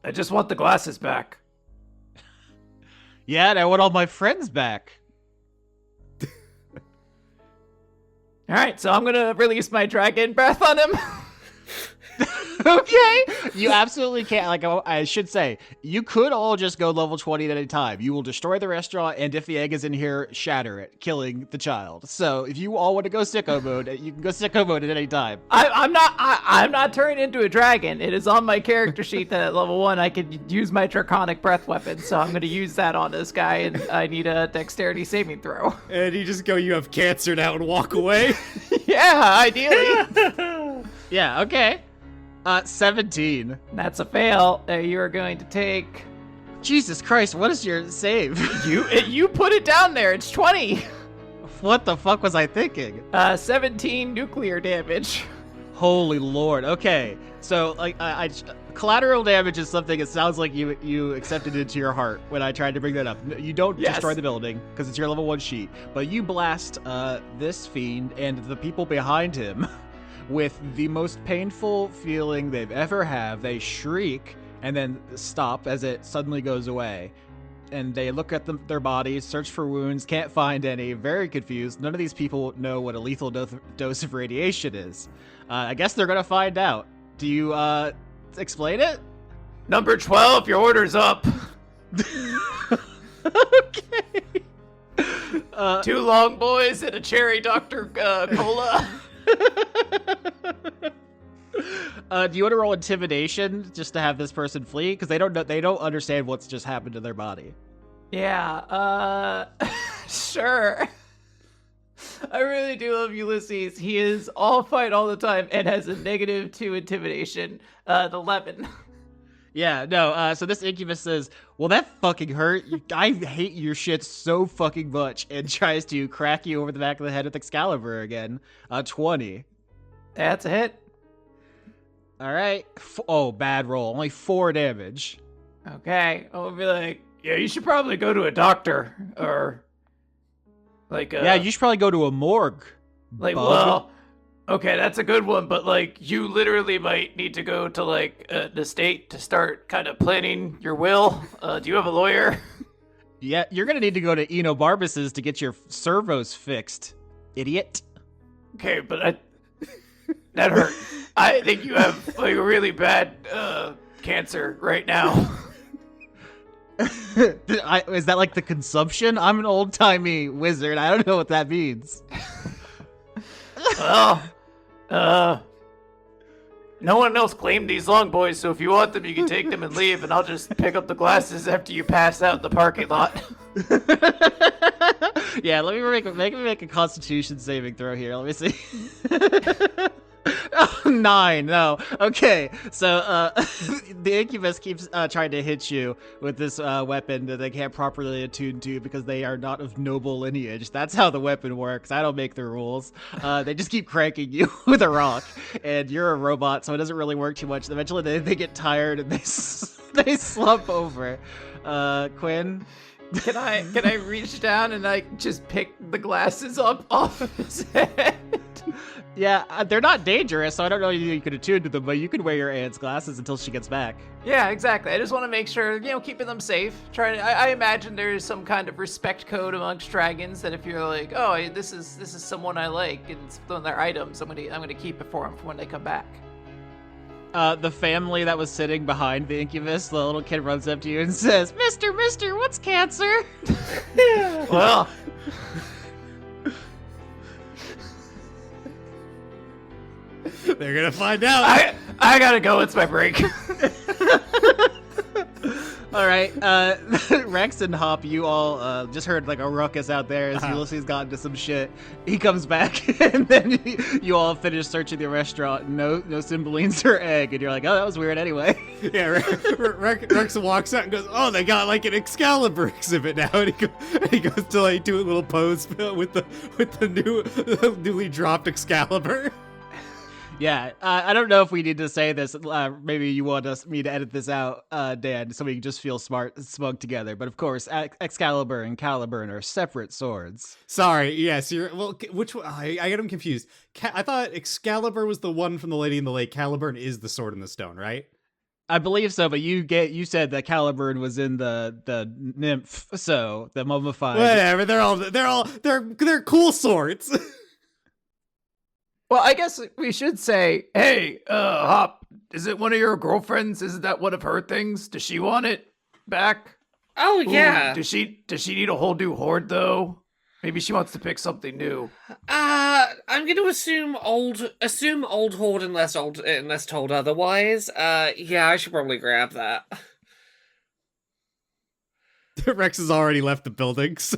Speaker 4: I just want the glasses back.
Speaker 2: Yeah, and I want all my friends back.
Speaker 4: All right, so I'm going to release my dragon breath on him.
Speaker 2: Okay. You absolutely can't. Like, I should say, you could all just go level 20 at any time. You will destroy the restaurant, and if the egg is in here, shatter it, killing the child. So if you all want to go sicko mode, you can go sicko mode at any time.
Speaker 4: I'm not turning into a dragon. It is on my character sheet that at level 1 I could use my draconic breath weapon, so I'm going to use that on this guy, and I need a dexterity saving throw.
Speaker 3: And you just go, you have cancer now, and walk away.
Speaker 4: Yeah, ideally.
Speaker 2: Yeah, okay. 17.
Speaker 4: That's a fail. You are going to take...
Speaker 2: Jesus Christ, what is your save?
Speaker 4: You put it down there. It's 20.
Speaker 2: What the fuck was I thinking?
Speaker 4: 17 nuclear damage.
Speaker 2: Holy Lord. Okay. So, like, collateral damage is something, it sounds like you accepted into your heart when I tried to bring that up. You don't destroy the building, because it's your level 1 sheet, but you blast this fiend and the people behind him with the most painful feeling they've ever have. They shriek and then stop as it suddenly goes away. And they look at their bodies, search for wounds, can't find any, very confused. None of these people know what a lethal dose of radiation is. I guess they're gonna find out. Do you explain it?
Speaker 4: Number 12, your order's up.
Speaker 2: Okay.
Speaker 4: 2 long boys and a cherry Dr. Cola.
Speaker 2: Do you want to roll intimidation just to have this person flee? Because they don't understand what's just happened to their body.
Speaker 4: Yeah, sure. I really do love Ulysses. He is all fight all the time and has a -2 intimidation. 11.
Speaker 2: Yeah, no, so this incubus says, well, that fucking hurt. I hate your shit so fucking much, and tries to crack you over the back of the head with Excalibur again. 20.
Speaker 4: That's a hit.
Speaker 2: All right. Oh, bad roll. Only 4 damage.
Speaker 4: Okay, I'll be like, yeah, you should probably go to a doctor, or like
Speaker 2: yeah, you should probably go to a morgue.
Speaker 4: Like,
Speaker 2: bug.
Speaker 4: well, okay, that's a good one, but like, you literally might need to go to like the state to start kind of planning your will. Do you have a lawyer?
Speaker 2: Yeah, you're gonna need to go to Enobarbus's to get your servos fixed, idiot.
Speaker 4: Okay, but that hurt. I think you have like a really bad cancer right now.
Speaker 2: Is that like the consumption? I'm an old-timey wizard. I don't know what that means.
Speaker 4: Well, no one else claimed these long boys, so if you want them, you can take them and leave, and I'll just pick up the glasses after you pass out in the parking lot.
Speaker 2: Yeah, let me make a Constitution saving throw here. Let me see. Oh, 9. No. Okay. So the incubus keeps trying to hit you with this weapon that they can't properly attune to because they are not of noble lineage. That's how the weapon works. I don't make the rules. They just keep cranking you with a rock, and you're a robot, so it doesn't really work too much. Eventually, they get tired and they slump over. Quinn.
Speaker 4: Can I reach down and like just pick the glasses up off of his head?
Speaker 2: Yeah, they're not dangerous, so I don't know if you could attune to them, but you could wear your aunt's glasses until she gets back.
Speaker 4: Yeah, exactly. I just want to make sure, keeping them safe. I imagine there's some kind of respect code amongst dragons that if you're like, oh, this is someone I like and it's one of their items, I'm gonna keep it for them for when they come back.
Speaker 2: The family that was sitting behind the incubus, the little kid runs up to you and says, Mister, what's cancer?
Speaker 4: Well,
Speaker 3: They're gonna find out.
Speaker 4: I gotta go. It's my break.
Speaker 2: All right, Rex and Hop, you all just heard like a ruckus out there as Ulysses got into some shit. He comes back, and then you all finish searching the restaurant. No Cymbalines or egg, and you're like, oh, that was weird anyway.
Speaker 3: Yeah, Rex walks out and goes, oh, they got like an Excalibur exhibit now, and he goes to like do a little pose with the newly dropped Excalibur.
Speaker 2: Yeah, I don't know if we need to say this. Maybe you want me to edit this out, Dan, so we can just feel smug together. But of course, Excalibur and Caliburn are separate swords.
Speaker 3: Sorry, yes, which one? I get them confused. I thought Excalibur was the one from the Lady in the Lake. Caliburn is the sword in the stone, right?
Speaker 2: I believe so, but you said that Caliburn was in the nymph, so the mummified.
Speaker 3: Whatever, they're cool swords.
Speaker 4: Well, I guess we should say, hey, Hop, is it one of your girlfriends? Isn't that one of her things? Does she want it back?
Speaker 1: Oh, yeah.
Speaker 4: Does she need a whole new hoard, though? Maybe she wants to pick something new.
Speaker 1: I'm going to assume old hoard unless told otherwise. Yeah, I should probably grab that.
Speaker 3: Rex has already left the buildings.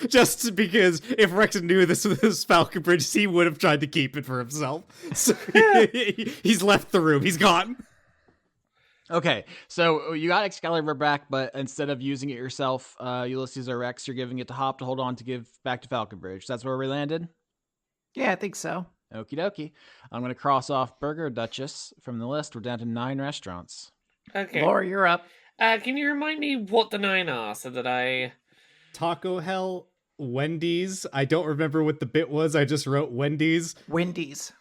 Speaker 3: Just because if Rex knew this was Falcon Bridge, he would have tried to keep it for himself. So he's left the room. He's gone.
Speaker 2: Okay, so you got Excalibur back, but instead of using it yourself, Ulysses or Rex, you're giving it to Hop to hold on to give back to Falcon Bridge. That's where we landed?
Speaker 4: Yeah, I think so.
Speaker 2: Okie dokie. I'm going to cross off Burger Duchess from the list. We're down to 9 restaurants.
Speaker 1: Okay.
Speaker 4: Laura, you're up.
Speaker 1: Can you remind me what the 9 are so that I...
Speaker 3: Taco Hell, Wendy's. I don't remember what the bit was. I just wrote Wendy's.
Speaker 4: Wendy's.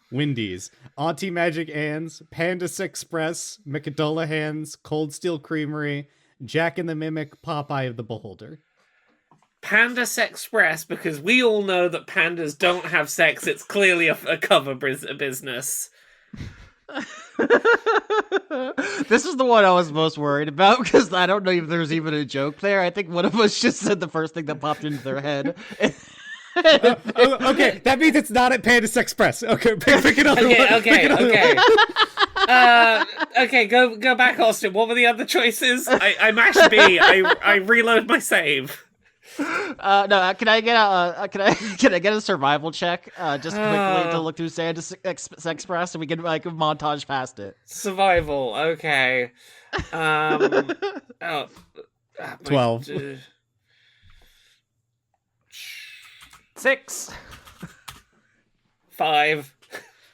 Speaker 3: Auntie Magic Ann's, Panda Sexpress, McDullahan's, Cold Steel Creamery, Jackin the Mimic, Popeye of the Beholder.
Speaker 1: Panda Sexpress, because we all know that pandas don't have sex. It's clearly a cover business.
Speaker 2: This is the one I was most worried about because I don't know if there's even a joke there. I think one of us just said the first thing that popped into their head.
Speaker 3: Okay, that means it's not at Panda Sexpress. Okay, pick another one.
Speaker 1: Okay. Okay, go back, Austin. What were the other choices? I mashed B. I reload my save.
Speaker 2: No, can I get a survival check just quickly to look through Panda Sexpress so we can like montage past it?
Speaker 1: Survival, okay.
Speaker 3: 12.
Speaker 4: 6.
Speaker 1: 5.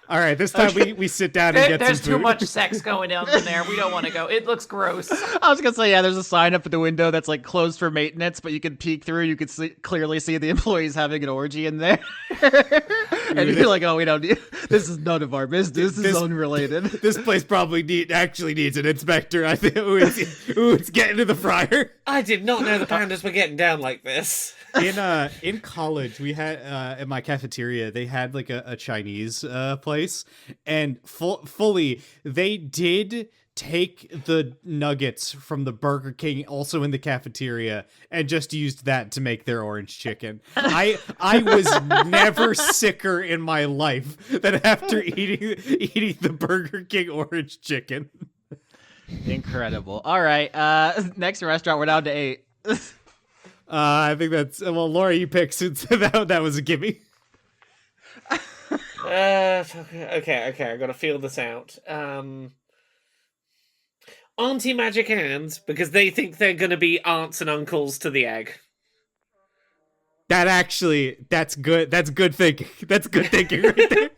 Speaker 3: All right, this time we sit down and get
Speaker 4: There's
Speaker 3: some food.
Speaker 4: too much sex going on in there. We don't want to go. It looks gross.
Speaker 2: I was gonna say, yeah, there's a sign up at the window that's like closed for maintenance, but you can peek through. You can clearly see the employees having an orgy in there, and you're like, "Oh, we don't need. This is none of our business. This is unrelated."
Speaker 3: This place probably actually needs an inspector. I think. Ooh, it's getting to the fryer.
Speaker 1: I did not know the pandas were getting down like this.
Speaker 3: In college, we had in my cafeteria they had like a Chinese place, and fully they did take the nuggets from the Burger King also in the cafeteria and just used that to make their orange chicken. I was never sicker in my life than after eating the Burger King orange chicken.
Speaker 2: Incredible. All right, next restaurant, we're down to 8.
Speaker 3: I think that's Laura. You picked since that was a gimme.
Speaker 1: Okay. I gotta feel this out. Auntie Magic Hands, because they think they're gonna be aunts and uncles to the egg.
Speaker 3: That's good. That's good thinking. That's good thinking right there.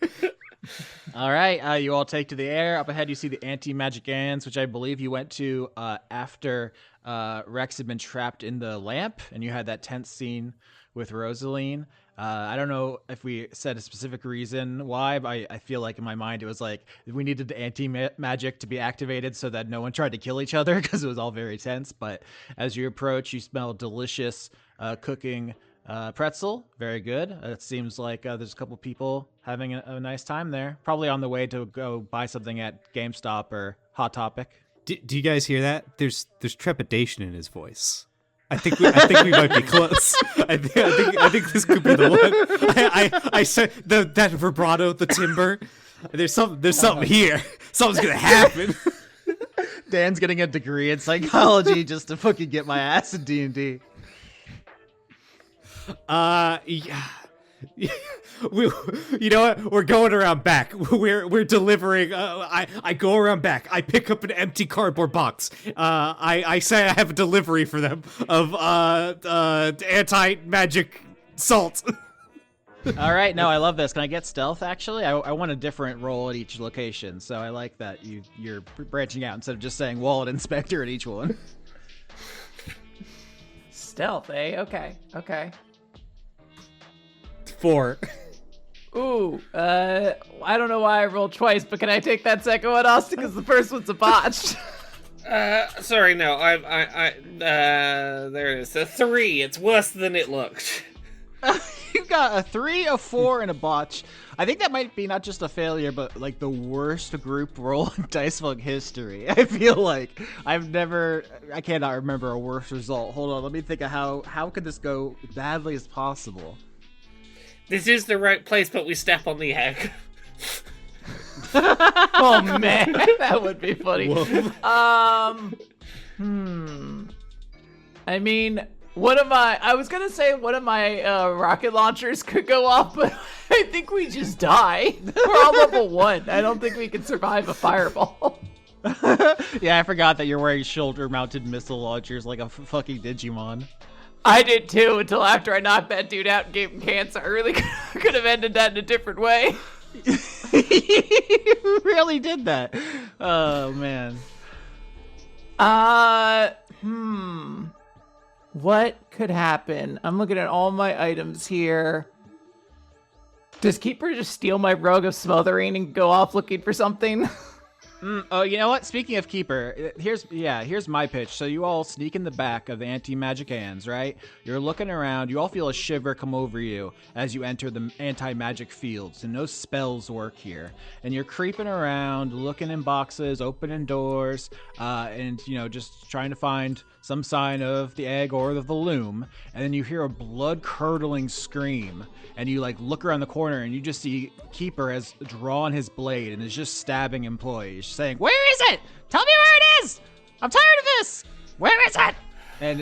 Speaker 2: All right, you all take to the air. Up ahead, you see the anti-magic ants, which I believe you went to after Rex had been trapped in the lamp, and you had that tense scene with Rosaline. I don't know if we said a specific reason why, but I feel like in my mind it was like we needed the anti-magic to be activated so that no one tried to kill each other because it was all very tense. But as you approach, you smell delicious cooking pretzel. Very good. It seems like there's a couple people having a nice time there. Probably on the way to go buy something at GameStop or Hot Topic.
Speaker 3: Do you guys hear that? There's trepidation in his voice. I think we might be close. I think this could be the one. I said that vibrato, the timbre. There's something here. Something's gonna happen.
Speaker 2: Dan's getting a degree in psychology just to fucking get my ass in D&D.
Speaker 3: Yeah. You know what? We're going around back. We're delivering. I go around back. I pick up an empty cardboard box. I say I have a delivery for them of anti-magic salt.
Speaker 2: All right, no, I love this. Can I get stealth? Actually, I want a different role at each location, so I like that you're branching out instead of just saying wallet inspector at each one.
Speaker 4: Stealth, eh? Okay.
Speaker 3: 4.
Speaker 4: Ooh, I don't know why I rolled twice, but can I take that second one, Austin? Because the first one's a botch.
Speaker 1: Sorry, no, there it is. A 3. It's worse than it looked.
Speaker 2: You got a 3, a 4, and a botch. I think that might be not just a failure, but like the worst group roll in Dicefug history. I feel like I cannot remember a worse result. Hold on, let me think of how could this go badly as possible.
Speaker 1: This is the right place, but we step on the egg.
Speaker 4: Oh man, that would be funny. I mean, I was gonna say one of my rocket launchers could go off, but I think we just die. We're all level 1. I don't think we can survive a fireball.
Speaker 2: Yeah, I forgot that you're wearing shoulder-mounted missile launchers like a fucking Digimon.
Speaker 4: I did too, until after I knocked that dude out and gave him cancer. I really could have ended that in a different way.
Speaker 2: You really did that. Oh, man.
Speaker 4: What could happen? I'm looking at all my items here. Does Keeper just steal my rug of smothering and go off looking for something?
Speaker 2: Oh, you know what? Speaking of Keeper, here's my pitch. So you all sneak in the back of the anti-magic hands, right? You're looking around. You all feel a shiver come over you as you enter the anti-magic fields, and no spells work here. And you're creeping around, looking in boxes, opening doors, and just trying to find some sign of the egg or of the loom. And then you hear a blood-curdling scream, and you look around the corner, and you just see Keeper has drawn his blade and is just stabbing employees, saying, "Where is it? Tell me where it is! I'm tired of this! Where is it?" And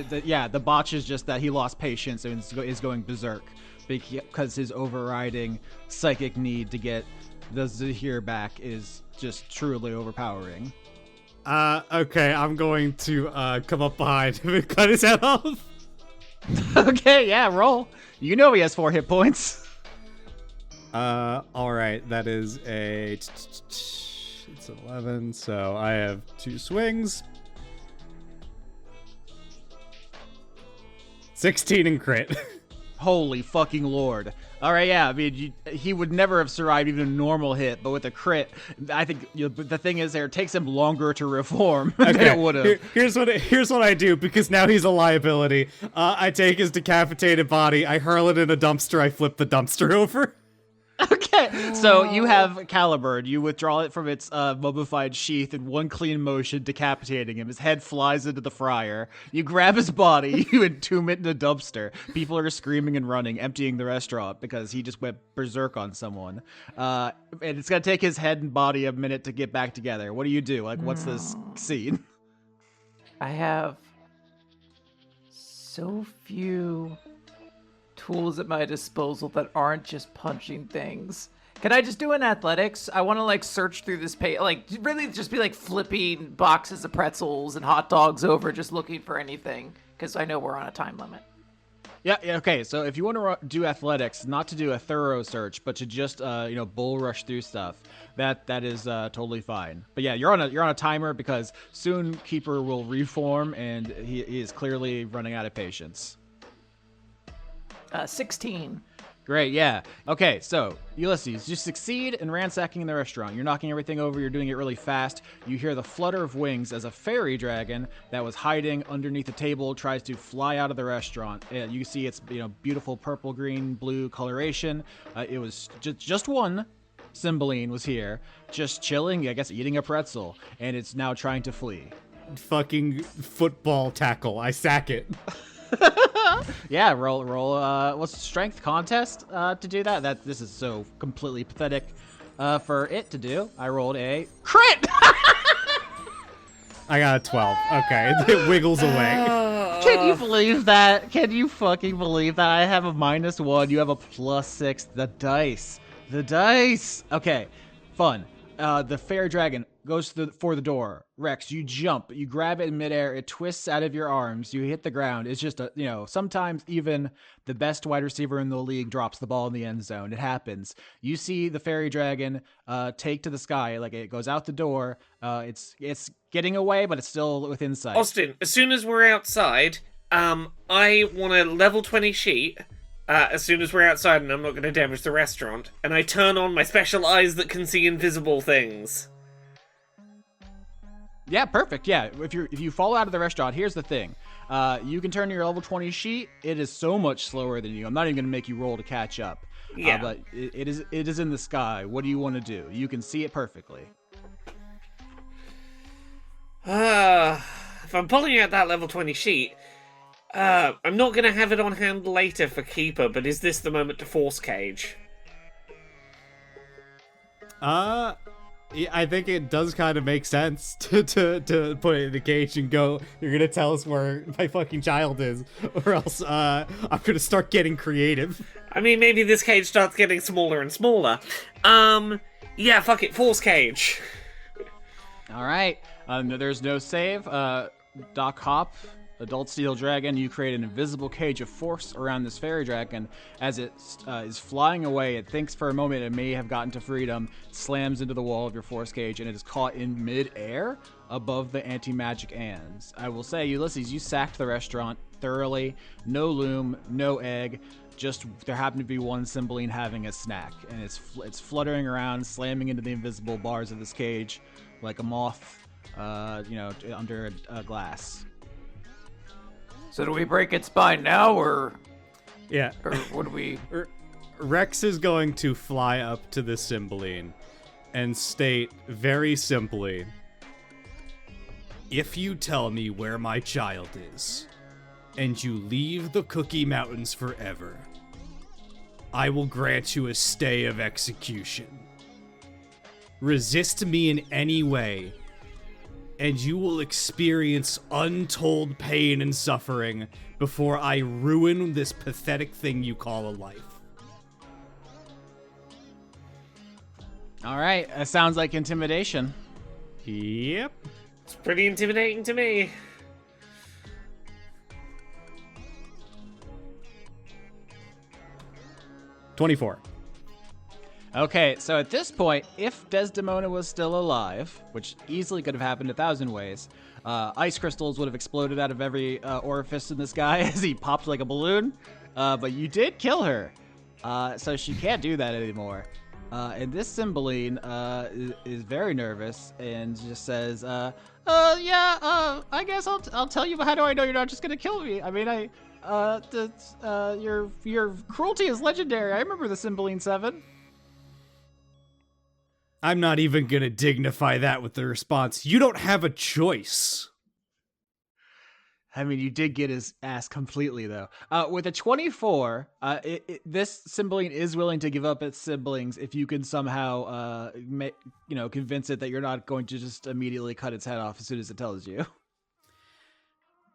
Speaker 2: the botch is just that he lost patience and is going berserk because his overriding psychic need to get the Zahir back is just truly overpowering.
Speaker 3: Okay, I'm going to come up behind him and cut his head off.
Speaker 2: Okay, yeah, roll. You know he has 4 hit points.
Speaker 3: All right, that is it's 11, so I have 2 swings. 16 and crit.
Speaker 2: Holy fucking lord. All right, yeah, I mean, he would never have survived even a normal hit, but with a crit, I think the thing is it takes him longer to reform than it would have.
Speaker 3: Here's what I do, because now he's a liability. I take his decapitated body, I hurl it in a dumpster, I flip the dumpster over.
Speaker 2: Okay, so you have Caliburn. You withdraw it from its mummified sheath in one clean motion, decapitating him. His head flies into the fryer. You grab his body, you entomb it in a dumpster. People are screaming and running, emptying the restaurant because he just went berserk on someone. And it's going to take his head and body a minute to get back together. What do you do? What's this scene?
Speaker 4: I have so few tools at my disposal that aren't just punching things. Can I just do an athletics? I want to search through this page, really just be flipping boxes of pretzels and hot dogs over, just looking for anything, because I know we're on a time limit.
Speaker 2: Yeah, okay, so if you want to do athletics, not to do a thorough search, but to just bull rush through stuff, that is totally fine. But yeah, you're on a timer because soon Keeper will reform and he is clearly running out of patience.
Speaker 4: 16.
Speaker 2: Great, yeah. Okay, so Ulysses, you succeed in ransacking the restaurant. You're knocking everything over, you're doing it really fast. You hear the flutter of wings as a fairy dragon that was hiding underneath the table tries to fly out of the restaurant. You see its beautiful purple, green, blue coloration. It was just one. Cymbeline was here, just chilling, I guess eating a pretzel, and it's now trying to flee.
Speaker 3: Fucking football tackle. I sack it.
Speaker 2: Yeah, roll. What's the strength contest to do that? This is so completely pathetic for it to do. I rolled a crit.
Speaker 3: I got a 12. Okay, it wiggles away.
Speaker 2: Can you believe that? Can you fucking believe that? I have a -1. You have a +6. The dice. Okay, fun. The fair dragon goes for the door. Rex, you jump, you grab it in midair, it twists out of your arms, you hit the ground. It's just sometimes even the best wide receiver in the league drops the ball in the end zone. It happens. You see the fairy dragon take to the sky, like it goes out the door. It's getting away, but it's still within sight.
Speaker 1: Austin, as soon as we're outside, I want a level 20 sheet. As soon as we're outside and I'm not going to damage the restaurant, and I turn on my special eyes that can see invisible things.
Speaker 2: Yeah, perfect. Yeah, if you fall out of the restaurant, here's the thing. You can turn your level 20 sheet. It is so much slower than you. I'm not even going to make you roll to catch up.
Speaker 1: Yeah.
Speaker 2: But it is in the sky. What do you want to do? You can see it perfectly.
Speaker 1: If I'm pulling out that level 20 sheet, I'm not going to have it on hand later for Keeper, but is this the moment to force cage?
Speaker 3: Yeah, I think it does kind of make sense to put it in the cage and go, you're gonna tell us where my fucking child is, or else I'm gonna start getting creative.
Speaker 1: I mean, maybe this cage starts getting smaller and smaller. Yeah, fuck it, force cage.
Speaker 2: All right. There's no save. Doc Hop, Adult Steel Dragon, you create an invisible cage of force around this fairy dragon. As it is flying away, it thinks for a moment it may have gotten to freedom, slams into the wall of your force cage, and it is caught in mid-air above the anti-magic ants. I will say, Ulysses, you sacked the restaurant thoroughly. No loom, no egg. Just there happened to be one Cymbeline having a snack, and it's fluttering around, slamming into the invisible bars of this cage like a moth, under a glass.
Speaker 4: So do we break its spine now, or
Speaker 3: Yeah.
Speaker 4: would we?
Speaker 3: Rex is going to fly up to the Cymbeline and state very simply, if you tell me where my child is, and you leave the Cookie Mountains forever, I will grant you a stay of execution. Resist me in any way, and you will experience untold pain and suffering before I ruin this pathetic thing you call a life.
Speaker 2: All right, that sounds like intimidation.
Speaker 3: Yep.
Speaker 1: It's pretty intimidating to me.
Speaker 3: $24.
Speaker 2: Okay, so at this point, if Desdemona was still alive, which easily could have happened 1,000 ways, ice crystals would have exploded out of every orifice in this guy as he popped like a balloon. But you did kill her, so she can't do that anymore. And this Cymbeline is very nervous and just says, I guess I'll tell you, but how do I know you're not just gonna kill me? I mean, your cruelty is legendary. I remember the Cymbeline 7.
Speaker 3: I'm not even gonna dignify that with the response, you don't have a choice.
Speaker 2: I mean, you did get his ass completely, though. With a 24, this Cymbeline is willing to give up its siblings if you can somehow, convince it that you're not going to just immediately cut its head off as soon as it tells you.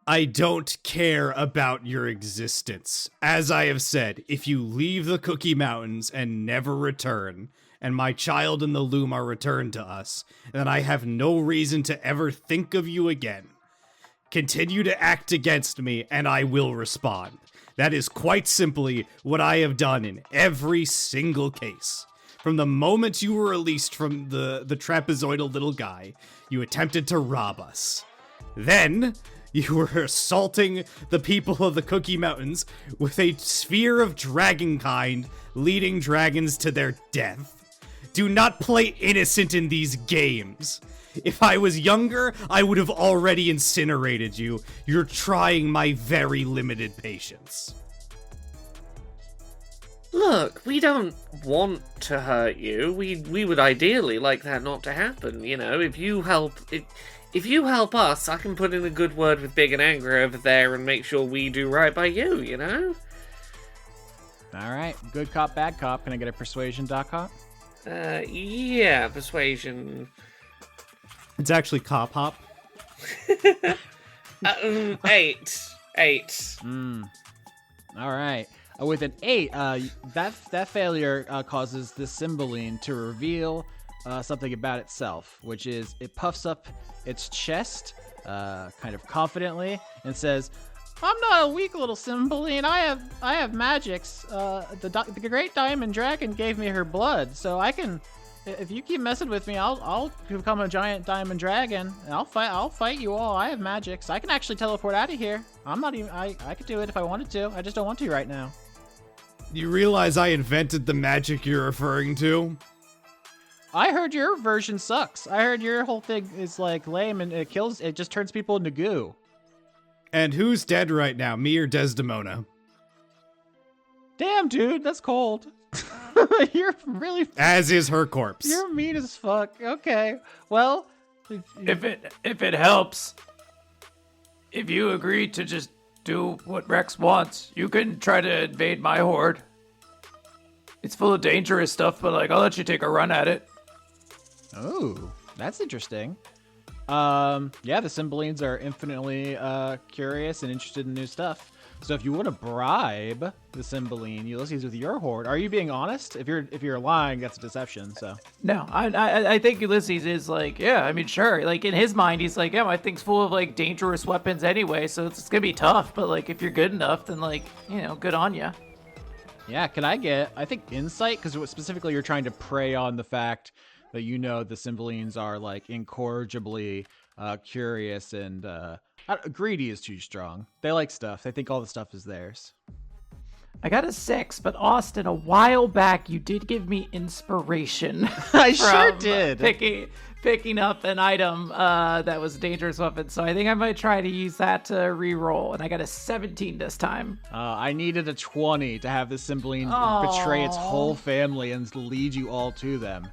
Speaker 3: I don't care about your existence. As I have said, if you leave the Cookie Mountains and never return, and my child and the loom are returned to us, then I have no reason to ever think of you again. Continue to act against me, and I will respond. That is quite simply what I have done in every single case. From the moment you were released from the trapezoidal little guy, you attempted to rob us. Then, you were assaulting the people of the Cookie Mountains with a sphere of dragon kind, leading dragons to their death. Do not play innocent in these games. If I was younger, I would have already incinerated you. You're trying my very limited patience.
Speaker 1: Look, we don't want to hurt you. We would ideally like that not to happen, you know. If you help us, I can put in a good word with Big and Angry over there and make sure we do right by you, you know?
Speaker 2: All right, good cop, bad cop. Can I get a persuasion, Doc Cop?
Speaker 1: Yeah, persuasion.
Speaker 3: It's actually cop hop.
Speaker 1: 8.
Speaker 2: All right. With an 8, that failure causes this Cymbeline to reveal something about itself, which is it puffs up its chest kind of confidently and says, "I'm not a weak little Cymbeline. I have magics. The Great Diamond Dragon gave me her blood, so I can. If you keep messing with me, I'll become a giant diamond dragon, and I'll fight you all. I have magics. I can actually teleport out of here. I'm not even. I could do it if I wanted to. I just don't want to right now."
Speaker 3: You realize I invented the magic you're referring to?
Speaker 2: I heard your version sucks. I heard your whole thing is like lame and it just turns people into goo.
Speaker 3: And who's dead right now, me or Desdemona?
Speaker 2: Damn, dude, that's cold. You're really...
Speaker 3: As is her corpse.
Speaker 2: You're mean as fuck. Okay, well...
Speaker 4: If it helps, if you agree to just do what Rex wants, you can try to invade my horde. It's full of dangerous stuff, but like I'll let you take a run at it.
Speaker 2: Oh, that's interesting. Yeah, the Cymbalines are infinitely curious and interested in new stuff. So if you want to bribe the Cymbaline, Ulysses, with your horde, are you being honest? If you're lying, that's a deception. So
Speaker 4: no, I think Ulysses is like, yeah, I mean, sure. Like in his mind, he's like, yeah, my thing's full of like dangerous weapons anyway, so it's gonna be tough. But like, if you're good enough, then like, you know, good on you.
Speaker 2: Yeah, can I get, I think, insight? Because specifically you're trying to prey on the fact that you know the Cymbalines are like incorrigibly curious and greedy is too strong. They like stuff. They think all the stuff is theirs.
Speaker 4: I got a 6, but Austin, a while back you did give me inspiration.
Speaker 2: I sure did.
Speaker 4: Picking up an item that was a dangerous weapon, so I think I might try to use that to re-roll, and I got a 17 this time.
Speaker 2: I needed a 20 to have the Cymbaline betray its whole family and lead you all to them.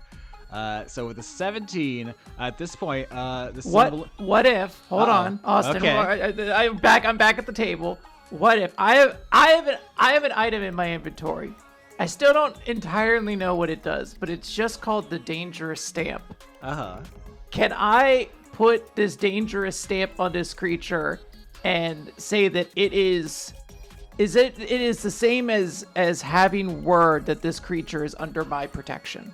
Speaker 2: So with a 17, at this point,
Speaker 4: What if? Hold on, Austin.
Speaker 2: Okay.
Speaker 4: I'm back at the table. What if I have an item in my inventory? I still don't entirely know what it does, but it's just called the dangerous stamp. Can I put this dangerous stamp on this creature and say that it is the same as having word that this creature is under my protection?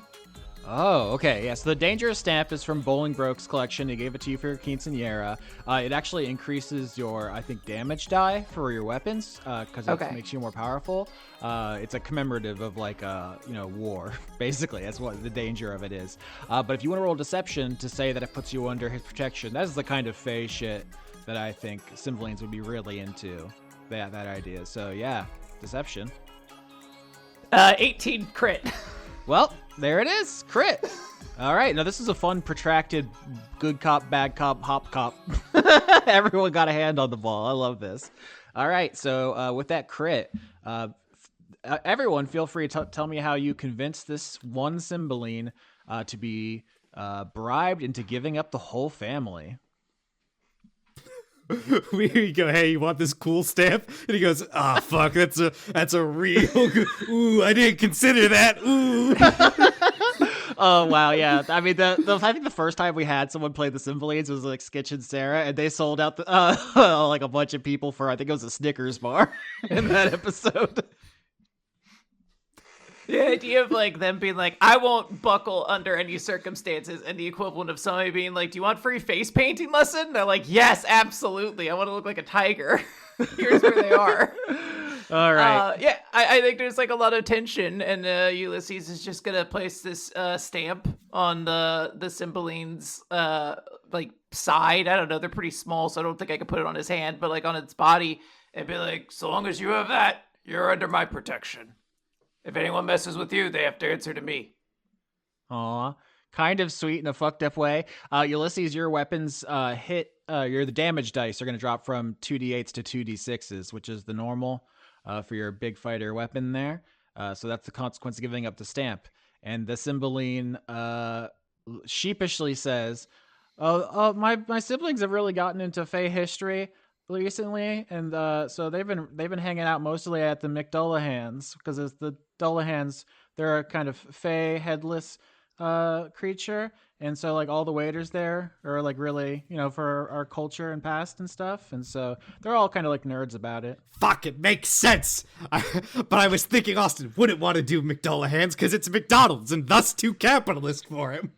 Speaker 2: Oh, okay. Yeah, so the dangerous stamp is from Bolingbroke's collection. He gave it to you for your quinceanera. It actually increases your, I think, damage die for your weapons because it makes you more powerful. It's a commemorative of like, war. Basically, that's what the danger of it is. But if you want to roll deception to say that it puts you under his protection, that is the kind of fey shit that I think Cymbalines would be really into. That idea. So yeah, deception.
Speaker 4: 18 crit.
Speaker 2: Well, there it is. Crit. All right. Now, this is a fun, protracted, good cop, bad cop, hop cop. Everyone got a hand on the ball. I love this. All right. So with that crit, everyone feel free to tell me how you convinced this one Cymbaline to be bribed into giving up the whole family.
Speaker 3: We go, hey, you want this cool stamp? And he goes, fuck, that's a real good, ooh, I didn't consider that, ooh.
Speaker 2: Oh, wow, yeah. I mean, I think the first time we had someone play the Cymbalines was like Skitch and Sarah, and they sold out like a bunch of people for, I think it was a Snickers bar in that episode.
Speaker 4: The idea of like them being like, I won't buckle under any circumstances, and the equivalent of somebody being like, do you want free face painting lesson? They're like, yes, absolutely. I want to look like a tiger. Here's where they are.
Speaker 2: All right.
Speaker 4: Yeah, I think there's like a lot of tension, and Ulysses is just gonna place this stamp on the Cymbaline's like side. I don't know, they're pretty small, so I don't think I could put it on his hand, but like on its body, and be like, so long as you have that, you're under my protection. If anyone messes with you, they have to answer to me.
Speaker 2: Aw. Kind of sweet in a fucked up way. Ulysses, your weapons hit, the damage dice are going to drop from 2d8s to 2d6s, which is the normal for your big fighter weapon there. So that's the consequence of giving up the stamp. And the Cymbaline sheepishly says, oh, my siblings have really gotten into Fey history recently, and so they've been hanging out mostly at the McDullahans, because it's the Dullahans, they're a kind of Fey headless creature, and so like all the waiters there are like really, for our culture and past and stuff, and so they're all kind of like nerds about it.
Speaker 3: Fuck, it makes sense. But I was thinking Austin wouldn't want to do McDullahans because it's McDonald's and thus too capitalist for him.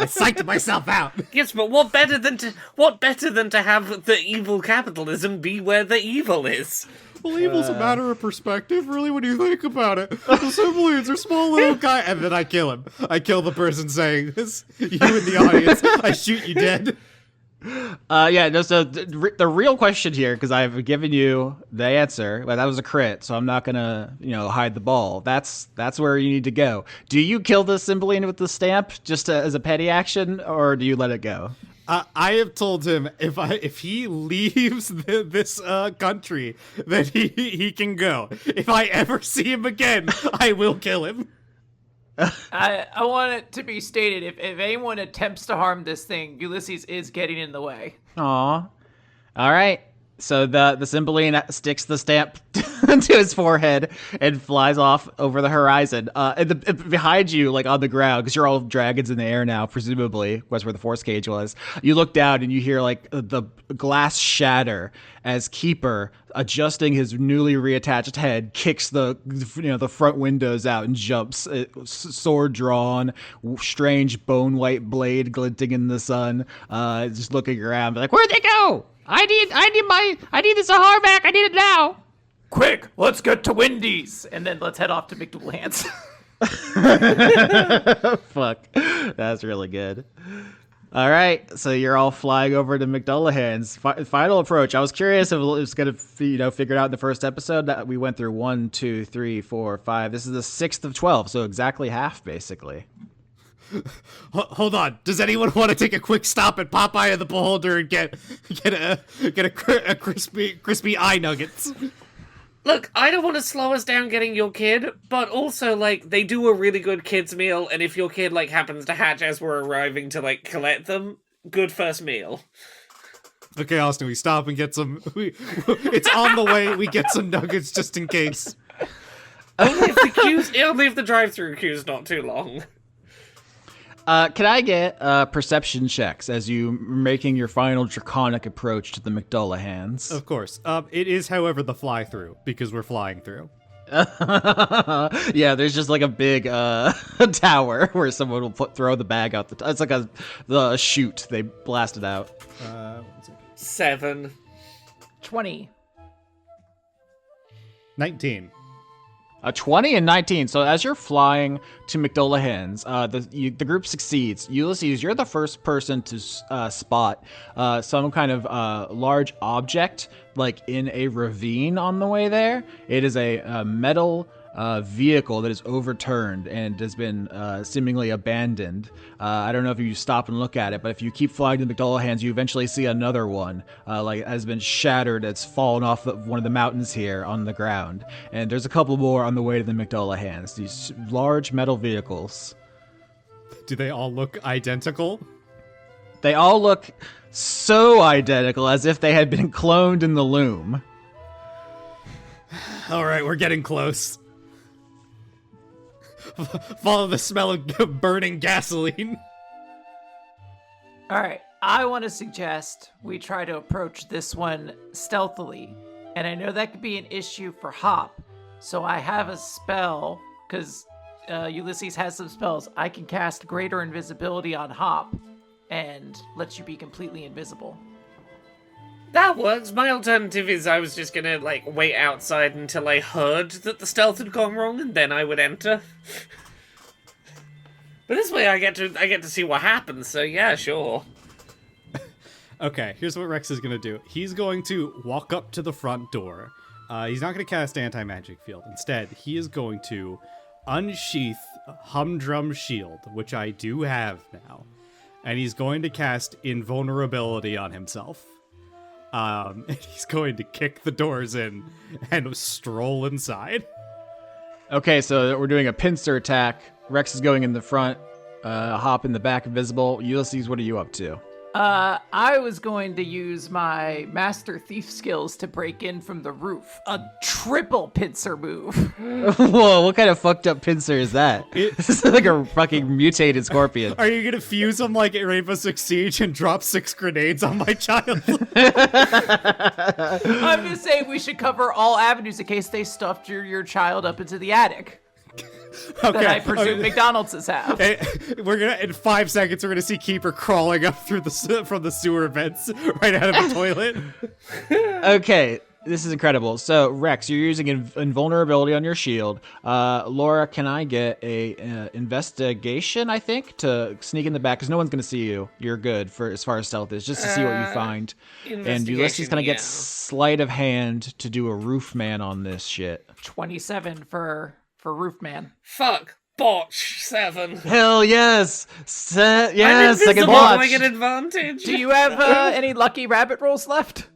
Speaker 3: I psyched myself out.
Speaker 1: Yes, but what better than to have the evil capitalism be where the evil is?
Speaker 3: Well, evil's a matter of perspective, really, when you think about it. The Cymbalines are small little guy, and then I kill him. I kill the person saying this. You in the audience. I shoot you dead.
Speaker 2: Yeah, no, so the real question here, because I've given you the answer, but that was a crit, so I'm not gonna, hide the ball. That's where you need to go. Do you kill the Cymbaline with the stamp just as a petty action, or do you let it go?
Speaker 3: I have told him if he leaves this country, then he can go. If I ever see him again, I will kill him.
Speaker 4: I want it to be stated, if anyone attempts to harm this thing, Ulysses is getting in the way.
Speaker 2: Aw. All right. So the Cymbaline sticks the stamp to his forehead and flies off over the horizon. And behind you, like on the ground, because you're all dragons in the air now, presumably, was where the force cage was. You look down and you hear like the glass shatter as Keeper, adjusting his newly reattached head, kicks the front windows out and jumps, sword drawn, strange bone white blade glinting in the sun, just looking around, like, where'd they go? I need this Sahar back. I need it now.
Speaker 4: Quick, let's get to Wendy's, and then let's head off to McDullahan's.
Speaker 2: Fuck, that's really good. All right, so you're all flying over to McDullahan's. Final approach. I was curious if it was going to, figured out in the first episode that we went through 1, 2, 3, 4, 5. This is the 6th of 12, so exactly half, basically.
Speaker 3: Hold on. Does anyone want to take a quick stop at Popeye and the Beholder and get a crispy eye nuggets?
Speaker 1: Look, I don't want to slow us down getting your kid, but also, like, they do a really good kids meal, and if your kid, like, happens to hatch as we're arriving to, like, collect them, good first meal.
Speaker 3: Okay, Austin, we stop and get some... it's on the way, we get some nuggets just in case.
Speaker 1: Only if the drive-through queue's not too long.
Speaker 2: Can I get perception checks as you making your final draconic approach to the McDullahans?
Speaker 3: Of course. It is, however, the fly-through, because we're flying through.
Speaker 2: Yeah, there's just like a big tower where someone will throw the bag out it's like the chute. They blast it out.
Speaker 1: 7.
Speaker 4: 20.
Speaker 3: 19.
Speaker 2: 20 and 19. So as you're flying to McDullahan's, the group succeeds. Ulysses, you're the first person to spot some kind of large object, like in a ravine on the way there. It is a metal vehicle that is overturned and has been seemingly abandoned. I don't know if you stop and look at it, but if you keep flying to the McDullahans, you eventually see another one, like has been shattered. It's fallen off one of the mountains here on the ground. And there's a couple more on the way to the McDullahans. These large metal vehicles.
Speaker 3: Do they all look identical?
Speaker 2: They all look so identical, as if they had been cloned in the loom.
Speaker 3: All right, we're getting close. Follow the smell of burning gasoline.
Speaker 4: All right, I want to suggest we try to approach this one stealthily. And I know that could be an issue for Hop. So I have a spell, because Ulysses has some spells. I can cast Greater Invisibility on Hop and let you be completely invisible.
Speaker 1: That works. My alternative is I was just gonna, like, wait outside until I heard that the stealth had gone wrong, and then I would enter. But this way I get to see what happens, so yeah, sure.
Speaker 3: Okay, here's what Rex is going to do. He's going to walk up to the front door. He's not going to cast Anti-Magic Field. Instead, he is going to unsheath Humdrum Shield, which I do have now. And he's going to cast Invulnerability on himself. And he's going to kick the doors in and stroll inside.
Speaker 2: Okay, so we're doing a pincer attack. Rex is going in the front, Hop in the back, invisible. Ulysses, what are you up to?
Speaker 4: I was going to use my Master Thief skills to break in from the roof. A triple pincer move.
Speaker 2: Whoa, what kind of fucked up pincer is that? This is like a fucking mutated scorpion.
Speaker 3: Are you going to fuse them like at Rainbow Six Siege and drop 6 grenades on my child?
Speaker 4: I'm just saying we should cover all avenues in case they stuffed your child up into the attic.
Speaker 3: Okay.
Speaker 4: That I presume McDonald's have.
Speaker 3: We're gonna in 5 seconds. We're gonna see Keeper crawling up through from the sewer vents right out of the toilet.
Speaker 2: Okay, this is incredible. So Rex, you're using invulnerability on your shield. Laura, can I get a investigation? I think to sneak in the back because no one's gonna see you. You're good for as far as stealth is, just to see what you find. And Ulysses gonna get sleight of hand to do a roof man on this shit.
Speaker 4: 27 for Roofman.
Speaker 1: Fuck. Botch 7.
Speaker 2: Hell yes! Yes,
Speaker 1: I'm
Speaker 2: second
Speaker 1: invisible,
Speaker 2: botch.
Speaker 1: I get advantage.
Speaker 4: Do you have any lucky rabbit rolls left?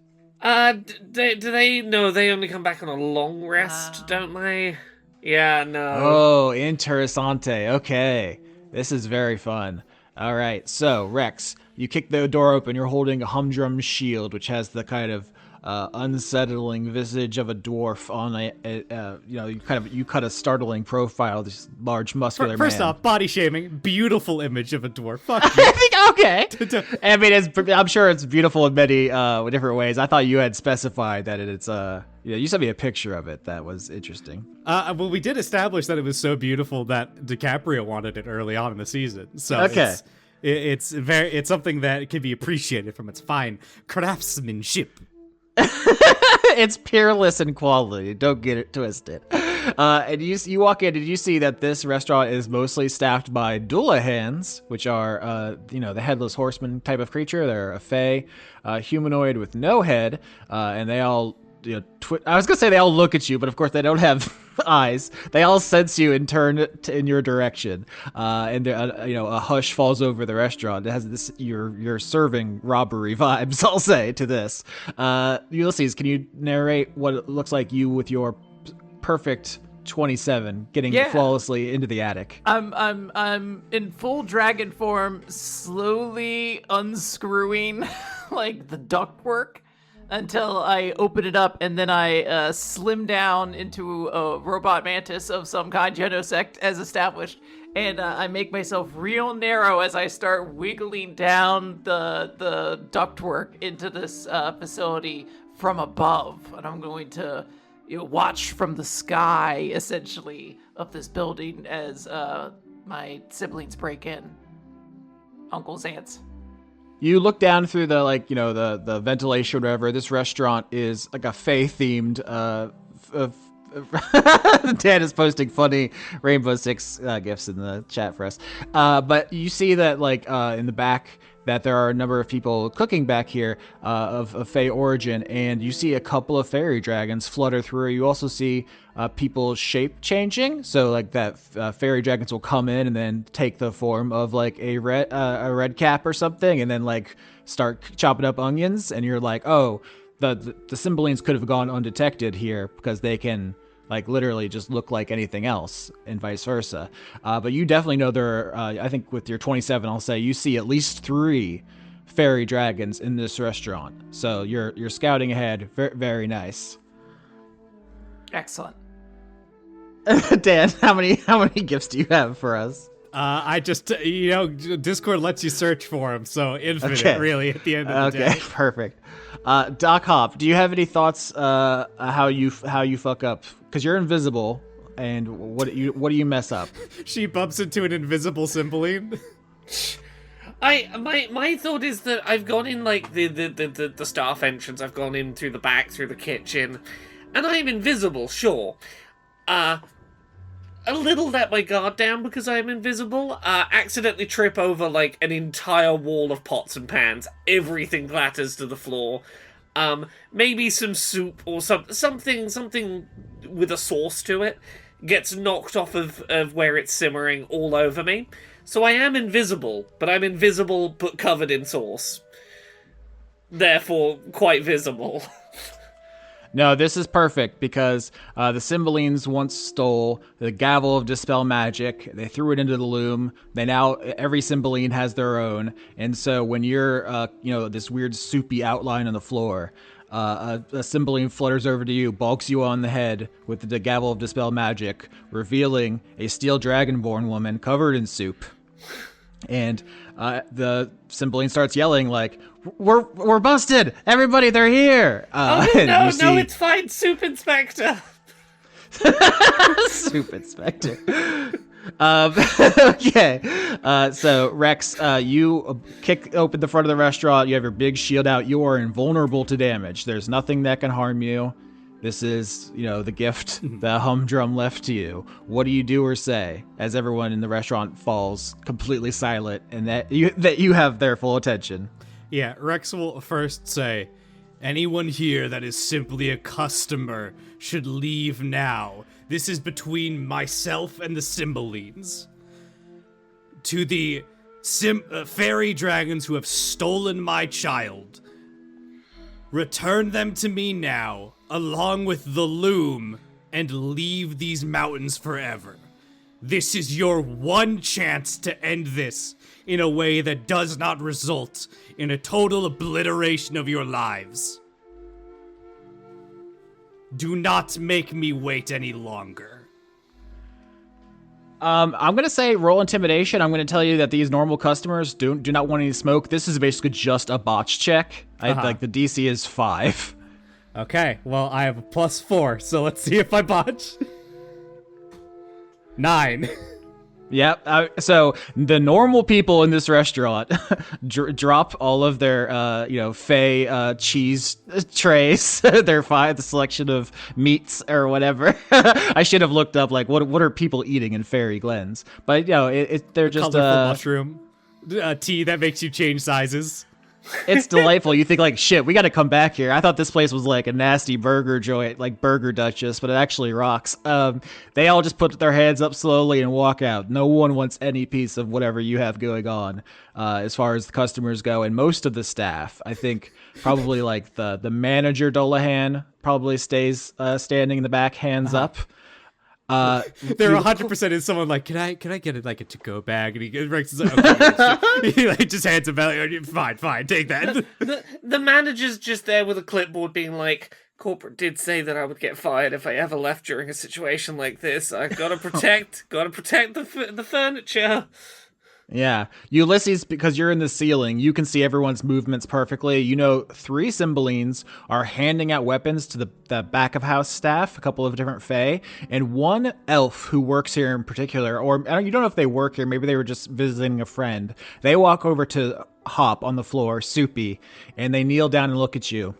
Speaker 1: Do they? No, they only come back on a long rest, don't they? Yeah, no.
Speaker 2: Oh, interessante. Okay. This is very fun. All right. So, Rex, you kick the door open. You're holding a humdrum shield, which has the kind of unsettling visage of a dwarf on you cut a startling profile of this large muscular man.
Speaker 3: First off, body shaming, beautiful image of a dwarf. Fuck you.
Speaker 2: I think okay. I mean, I'm sure it's beautiful in many different ways. I thought you had specified that it's you sent me a picture of it. That was interesting.
Speaker 3: Well, we did establish that it was so beautiful that DiCaprio wanted it early on in the season. So
Speaker 2: okay.
Speaker 3: It's something that can be appreciated from its fine craftsmanship.
Speaker 2: It's peerless in quality. Don't get it twisted. And you walk in, and you see that this restaurant is mostly staffed by Dullahans, which are the headless horseman type of creature. They're a fae, humanoid with no head, and they all I was gonna say they all look at you, but of course they don't have eyes. They all sense you and turn in your direction. And a hush falls over the restaurant. It has this you're serving robbery vibes, I'll say, to this. Ulysses, can you narrate what it looks like you with your perfect 27 getting flawlessly into the attic?
Speaker 4: I'm in full dragon form, slowly unscrewing like the ductwork until I open it up, and then I slim down into a robot mantis of some kind, genosect as established, and I make myself real narrow as I start wiggling down the ductwork into this facility from above, and I'm going to watch from the sky, essentially, of this building as my siblings break in. Uncles, aunts.
Speaker 2: You look down through the ventilation or whatever. This restaurant is like a fae-themed. Dan is posting funny Rainbow Six gifs in the chat for us. But you see that in the back that there are a number of people cooking back here of fae origin, and you see a couple of fairy dragons flutter through. You also see people shape changing, so that fairy dragons will come in and then take the form of a red cap or something, and then start chopping up onions, and you're like, oh, the Cymbalines could have gone undetected here because they can literally just look like anything else, and vice versa. But you definitely know there are, I think with your 27, I'll say you see at least 3 fairy dragons in this restaurant. So you're scouting ahead. Very, very nice.
Speaker 4: Excellent.
Speaker 2: Dan, how many gifts do you have for us?
Speaker 3: I just, Discord lets you search for them, so infinite, really, at the end of the day.
Speaker 2: Okay, perfect. Doc Hop, do you have any thoughts how you fuck up? Because you're invisible, and what do you mess up?
Speaker 3: She bumps into an invisible Cymbaline.
Speaker 1: My thought is that I've gone in like the staff entrance. I've gone in through the back, through the kitchen, and I am invisible. Sure, a little let my guard down because I am invisible. Accidentally trip over like an entire wall of pots and pans. Everything clatters to the floor. Maybe some soup or something with a sauce to it gets knocked off of where it's simmering all over me. So I am invisible, but I'm invisible but covered in sauce. Therefore, quite visible.
Speaker 2: No, this is perfect because the Cymbalines once stole the gavel of Dispel Magic. They threw it into the loom. Every Cymbaline has their own. And so when you're, this weird soupy outline on the floor, a Cymbaline flutters over to you, balks you on the head with the gavel of Dispel Magic, revealing a steel dragonborn woman covered in soup. And the Cymbaline starts yelling like, "We're busted! Everybody, they're here!"
Speaker 1: No, it's fine, Soup Inspector.
Speaker 2: Soup Inspector. Okay. So Rex, you kick open the front of the restaurant. You have your big shield out. You are invulnerable to damage. There's nothing that can harm you. This is, the gift the humdrum left to you. What do you do or say as everyone in the restaurant falls completely silent and that you have their full attention?
Speaker 3: Yeah, Rex will first say, "Anyone here that is simply a customer should leave now. This is between myself and the Cymbalines. To the fairy dragons who have stolen my child, return them to me now, along with the loom, and leave these mountains forever. This is your one chance to end this in a way that does not result in a total obliteration of your lives. Do not make me wait any longer."
Speaker 2: I'm going to say roll intimidation. I'm going to tell you that these normal customers do not want any smoke. This is basically just a botch check. Like the DC is 5.
Speaker 3: Okay, well, I have a +4, so let's see if I botch. 9.
Speaker 2: Yep. So the normal people in this restaurant drop all of their, Fey cheese trays, the selection of meats or whatever. I should have looked up like what are people eating in Fairy Glens, but they're just
Speaker 3: colorful mushroom tea that makes you change sizes.
Speaker 2: It's delightful. You think like, shit, we got to come back here. I thought this place was like a nasty burger joint, like Burger Duchess, but it actually rocks. They all just put their hands up slowly and walk out. No one wants any piece of whatever you have going on, as far as the customers go. And most of the staff, I think probably like the manager Dullahan probably stays standing in the back, hands up.
Speaker 3: There 100% is someone like, can I get it like a to-go bag? And Rex is like, okay. He like just hands him out. Fine, take that.
Speaker 1: The manager's just there with a clipboard being like, "Corporate did say that I would get fired if I ever left during a situation like this. I've got to protect the furniture."
Speaker 2: Yeah. Ulysses, because you're in the ceiling, you can see everyone's movements perfectly. 3 Cymbalines are handing out weapons to the back of house staff, a couple of different Fae, and one elf who works here in particular, or you don't know if they work here, maybe they were just visiting a friend. They walk over to Hop on the floor, Soupy, and they kneel down and look at you.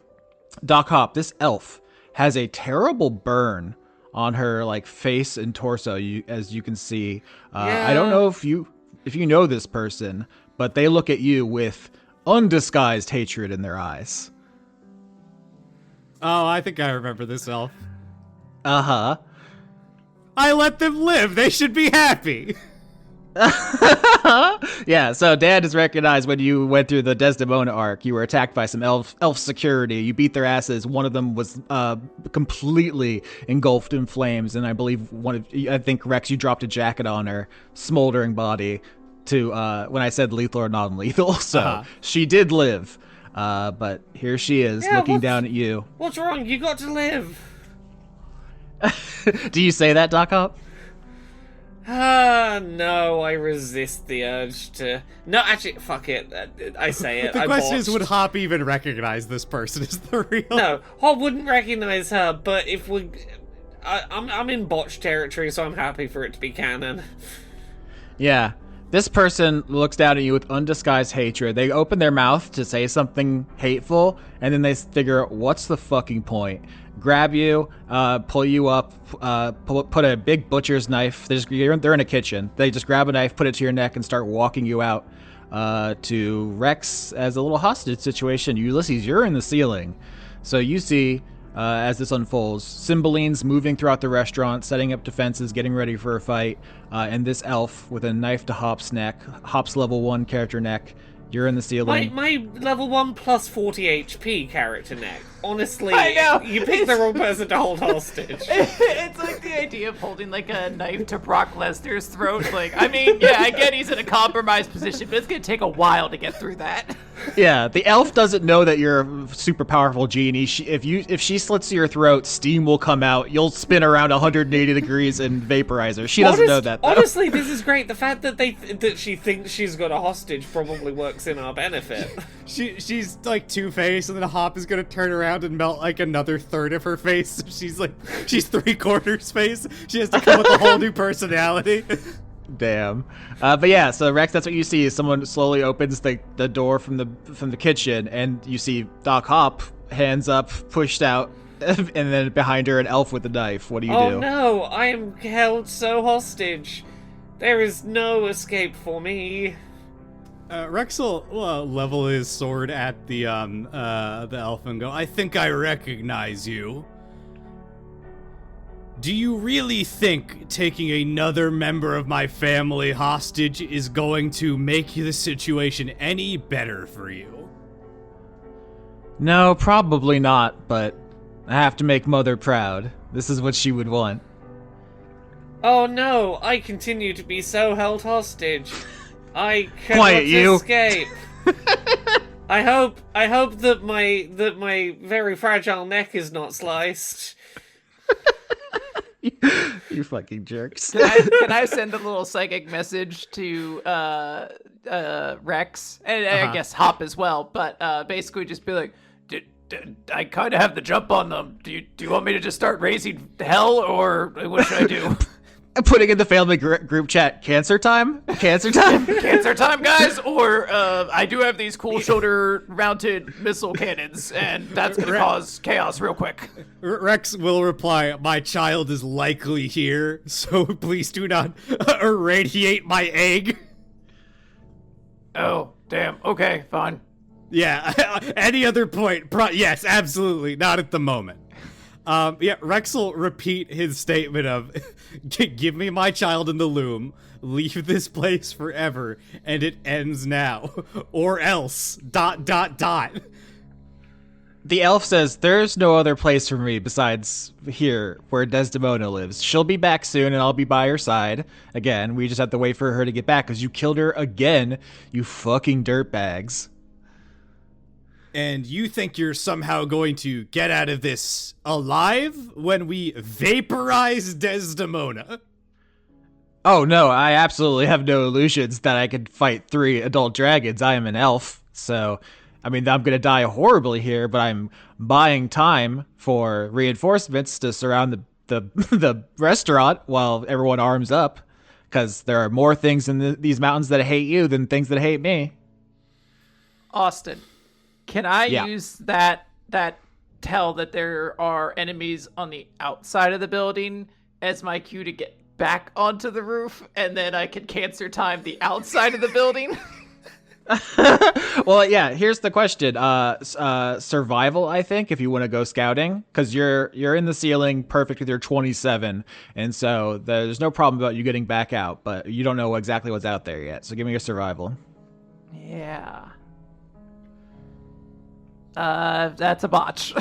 Speaker 2: Doc Hop, this elf has a terrible burn on her like face and torso, as you can see. I don't know if you know this person, but they look at you with undisguised hatred in their eyes.
Speaker 3: Oh, I think I remember this elf.
Speaker 2: Uh-huh.
Speaker 3: I let them live. They should be happy.
Speaker 2: Yeah, so Dad has recognized when you went through the Desdemona arc, you were attacked by some elf security. You beat their asses. One of them was completely engulfed in flames, and I believe I think Rex, you dropped a jacket on her smoldering body to when I said lethal or non-lethal. So she did live, but here she is looking down at you.
Speaker 1: What's wrong? You got to live.
Speaker 2: Do you say that, Doc Hop?
Speaker 1: No, I resist the urge to... No, actually, fuck it. I say it.
Speaker 3: The question is, would Hop even recognize this person as the real...
Speaker 1: No, Hop wouldn't recognize her, but if we... I'm in botch territory, so I'm happy for it to be canon.
Speaker 2: Yeah. This person looks down at you with undisguised hatred. They open their mouth to say something hateful, and then they figure, what's the fucking point? Grab you, pull you up, put a big butcher's knife. They're in a kitchen. They just grab a knife, put it to your neck, and start walking you out to Rex as a little hostage situation. Ulysses, you're in the ceiling. So you see, as this unfolds, Cymbaline's moving throughout the restaurant, setting up defenses, getting ready for a fight, and this elf with a knife to Hop's neck, Hop's level 1 character neck. You're in the ceiling.
Speaker 1: My level 1 plus 40 HP character neck. Honestly,
Speaker 4: I know.
Speaker 1: you picked the wrong person to hold hostage.
Speaker 4: It's like the idea of holding like a knife to Brock Lesnar's throat. Like, I mean, yeah, I get he's in a compromised position, but it's gonna take a while to get through that.
Speaker 2: Yeah, the elf doesn't know that you're a super powerful genie. If she slits your throat, steam will come out. You'll spin around 180 degrees and vaporize her. She doesn't know that, though.
Speaker 1: Honestly, this is great. The fact that she thinks she's got a hostage probably works in our benefit.
Speaker 3: She's like Two-Face, and then Hop is gonna turn around and melt like another third of her face. She's 3/4 face. She has to come with a whole new personality.
Speaker 2: Damn. But yeah, so Rex, that's what you see. Is someone slowly opens the door from the kitchen, and you see Doc Hop, hands up, pushed out, and then behind her an elf with a knife. What do you do?
Speaker 1: Oh no, I am held so hostage. There is no escape for me.
Speaker 3: Rex will level his sword at the elf and go, I think I recognize you. Do you really think taking another member of my family hostage is going to make the situation any better for you?
Speaker 2: No, probably not, but I have to make Mother proud. This is what she would want.
Speaker 1: Oh no, I continue to be so held hostage. I cannot
Speaker 2: Quiet, you.
Speaker 1: escape. I hope that my very fragile neck is not sliced.
Speaker 2: You fucking jerks.
Speaker 4: Can I send a little psychic message to Rex and I guess Hop as well? But basically, just be like, I kind of have the jump on them. Do you want me to just start raising hell, or what should I do?
Speaker 2: Putting in the family group chat, cancer time, cancer time.
Speaker 4: Cancer time, guys, or I do have these cool shoulder-mounted missile cannons, and that's gonna cause chaos real quick.
Speaker 3: Rex will reply, my child is likely here, so please do not irradiate my egg.
Speaker 4: Oh, damn. Okay, fine.
Speaker 3: Yeah, any other point? Yes, absolutely, not at the moment. Rex will repeat his statement of, give me my child in the loom, leave this place forever, and it ends now. Or else, ... The
Speaker 2: elf says, there's no other place for me besides here, where Desdemona lives. She'll be back soon, and I'll be by her side. Again, we just have to wait for her to get back, because you killed her again, you fucking dirtbags.
Speaker 3: And you think you're somehow going to get out of this alive when we vaporize Desdemona?
Speaker 2: Oh no, I absolutely have no illusions that I could fight 3 adult dragons. I am an elf, so, I mean, I'm gonna die horribly here, but I'm buying time for reinforcements to surround the restaurant while everyone arms up, because there are more things in these mountains that hate you than things that hate me.
Speaker 4: Austin, can I use that tell that there are enemies on the outside of the building as my cue to get back onto the roof, and then I can cancer time the outside of the building?
Speaker 2: Well, yeah, here's the question. Survival, I think, if you want to go scouting, because you're in the ceiling perfect with your 27, and so there's no problem about you getting back out, but you don't know exactly what's out there yet, so give me your survival.
Speaker 4: Yeah. That's a botch.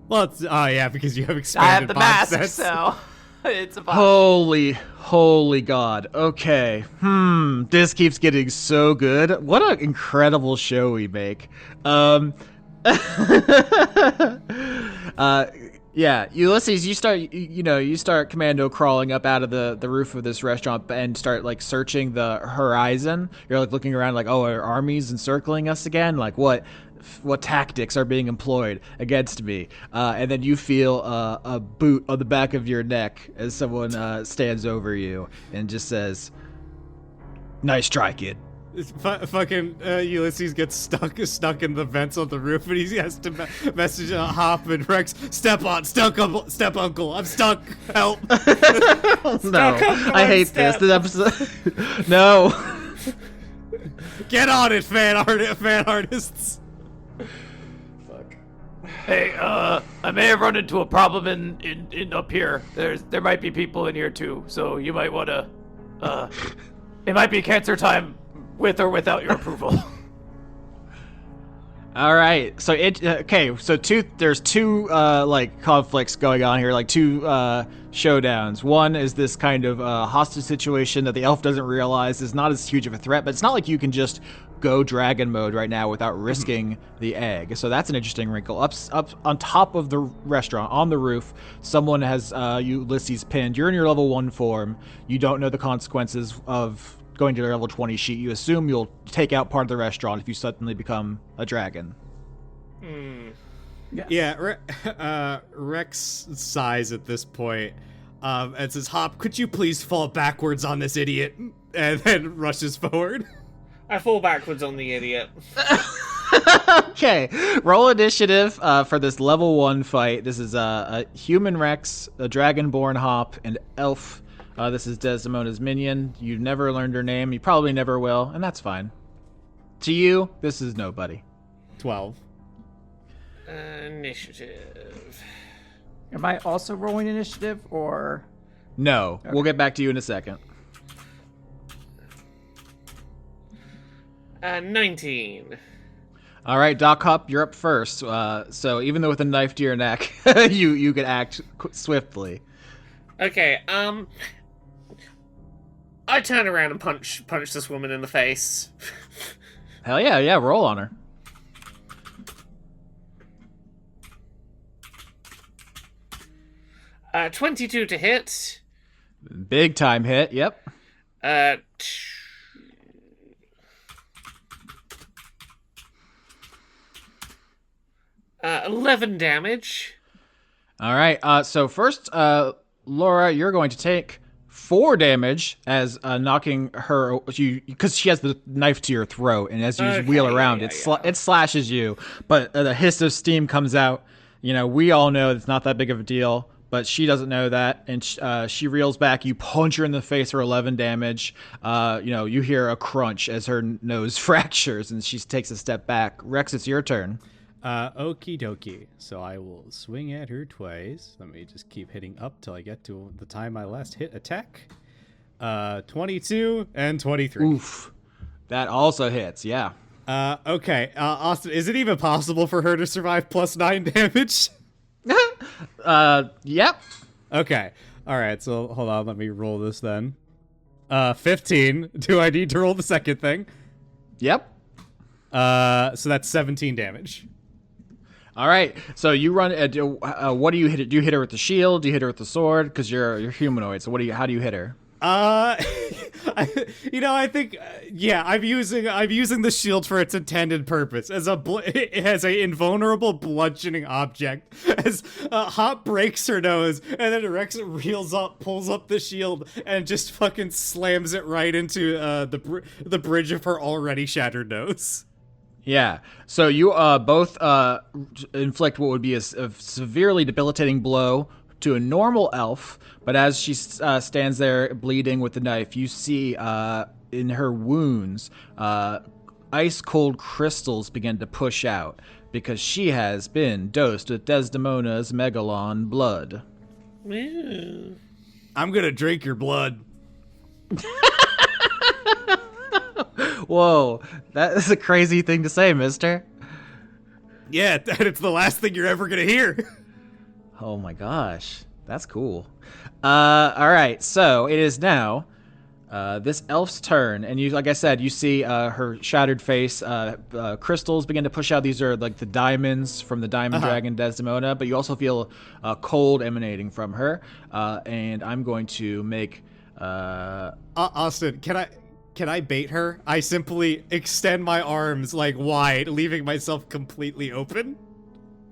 Speaker 3: Well, it's, because you have
Speaker 4: I
Speaker 3: expanded
Speaker 4: have the
Speaker 3: bot
Speaker 4: mask,
Speaker 3: sets.
Speaker 4: so it's a botch.
Speaker 2: Holy God. Okay. This keeps getting so good. What an incredible show we make. Yeah, Ulysses, you start commando crawling up out of the roof of this restaurant and start like searching the horizon. You're like looking around like, oh, are armies encircling us again? Like what tactics are being employed against me? And then you feel a boot on the back of your neck as someone stands over you and just says, Nice try, kid.
Speaker 3: Fucking Ulysses gets stuck in the vents on the roof, and he has to message Hop and Rex. Step uncle, I'm stuck. Help!
Speaker 2: No, I hate this. This episode. No.
Speaker 3: Get on it, fan artists.
Speaker 4: Fuck. Hey, I may have run into a problem in up here. There might be people in here too, so you might wanna. It might be cancer time. With or without your approval.
Speaker 2: All right. So there's two like conflicts going on here, like two showdowns. One is this kind of hostage situation that the elf doesn't realize is not as huge of a threat, but it's not like you can just go dragon mode right now without risking the egg. So that's an interesting wrinkle. Up on top of the restaurant, on the roof, someone has Ulysses pinned. You're in your level 1 form. You don't know the consequences of going to your level 20 sheet. You assume you'll take out part of the restaurant if you suddenly become a dragon.
Speaker 3: Yes. Yeah, Rex sighs at this point and says, Hop, could you please fall backwards on this idiot? And then rushes forward.
Speaker 1: I fall backwards on the idiot.
Speaker 2: Okay, roll initiative for this level 1 fight. This is a human Rex, a dragonborn Hop, and elf. This is Desdemona's minion. You've never learned her name. You probably never will, and that's fine. To you, this is nobody.
Speaker 3: 12.
Speaker 1: Initiative.
Speaker 4: Am I also rolling initiative, or?
Speaker 2: No, okay. We'll get back to you in a second.
Speaker 1: 19.
Speaker 2: All right, Doc Hop, you're up first. So even though with a knife to your neck, you can act swiftly.
Speaker 1: Okay, I turn around and punch this woman in the face.
Speaker 2: Hell yeah, roll on
Speaker 1: her. 22 to hit.
Speaker 2: Big time hit, yep.
Speaker 1: 11 damage.
Speaker 2: All right, so first, Laura, you're going to take 4 damage as knocking her, because she has the knife to your throat, and as you wheel around, it slashes you, but the hiss of steam comes out. You know, we all know it's not that big of a deal, but she doesn't know that, and she reels back. You punch her in the face for 11 damage. You hear a crunch as her nose fractures, and she takes a step back. Rex, it's your turn.
Speaker 3: Okie dokie. So I will swing at her twice. Let me just keep hitting up till I get to the time I last hit attack. 22 and 23.
Speaker 2: Oof. That also hits, yeah.
Speaker 3: Okay. Austin, is it even possible for her to survive plus 9 damage?
Speaker 2: Yep.
Speaker 3: Okay. All right. So hold on. Let me roll this then. 15. Do I need to roll the second thing?
Speaker 2: Yep.
Speaker 3: So that's 17 damage.
Speaker 2: All right, so you run. What do you hit? Do you hit her with the shield? Do you hit her with the sword? Because you're humanoid. So how do you hit her?
Speaker 3: I think I'm using the shield for its intended purpose as a invulnerable bludgeoning object. As Hop breaks her nose, and then Rex pulls up the shield, and just fucking slams it right into the bridge of her already shattered nose.
Speaker 2: Yeah. So you both inflict what would be a severely debilitating blow to a normal elf, but as she stands there bleeding with the knife, you see in her wounds ice cold crystals begin to push out because she has been dosed with Desdemona's Megalon blood.
Speaker 1: Ew.
Speaker 3: I'm gonna drink your blood.
Speaker 2: Whoa, that is a crazy thing to say, mister.
Speaker 3: Yeah, and it's the last thing you're ever gonna hear.
Speaker 2: Oh my gosh, that's cool. All right, so it is now this elf's turn, and like I said, you see her shattered face. Crystals begin to push out. These are like the diamonds from the Diamond Dragon Desdemona, but you also feel cold emanating from her. And I'm going to make
Speaker 3: Austin, can I bait her? I simply extend my arms like wide, leaving myself completely open.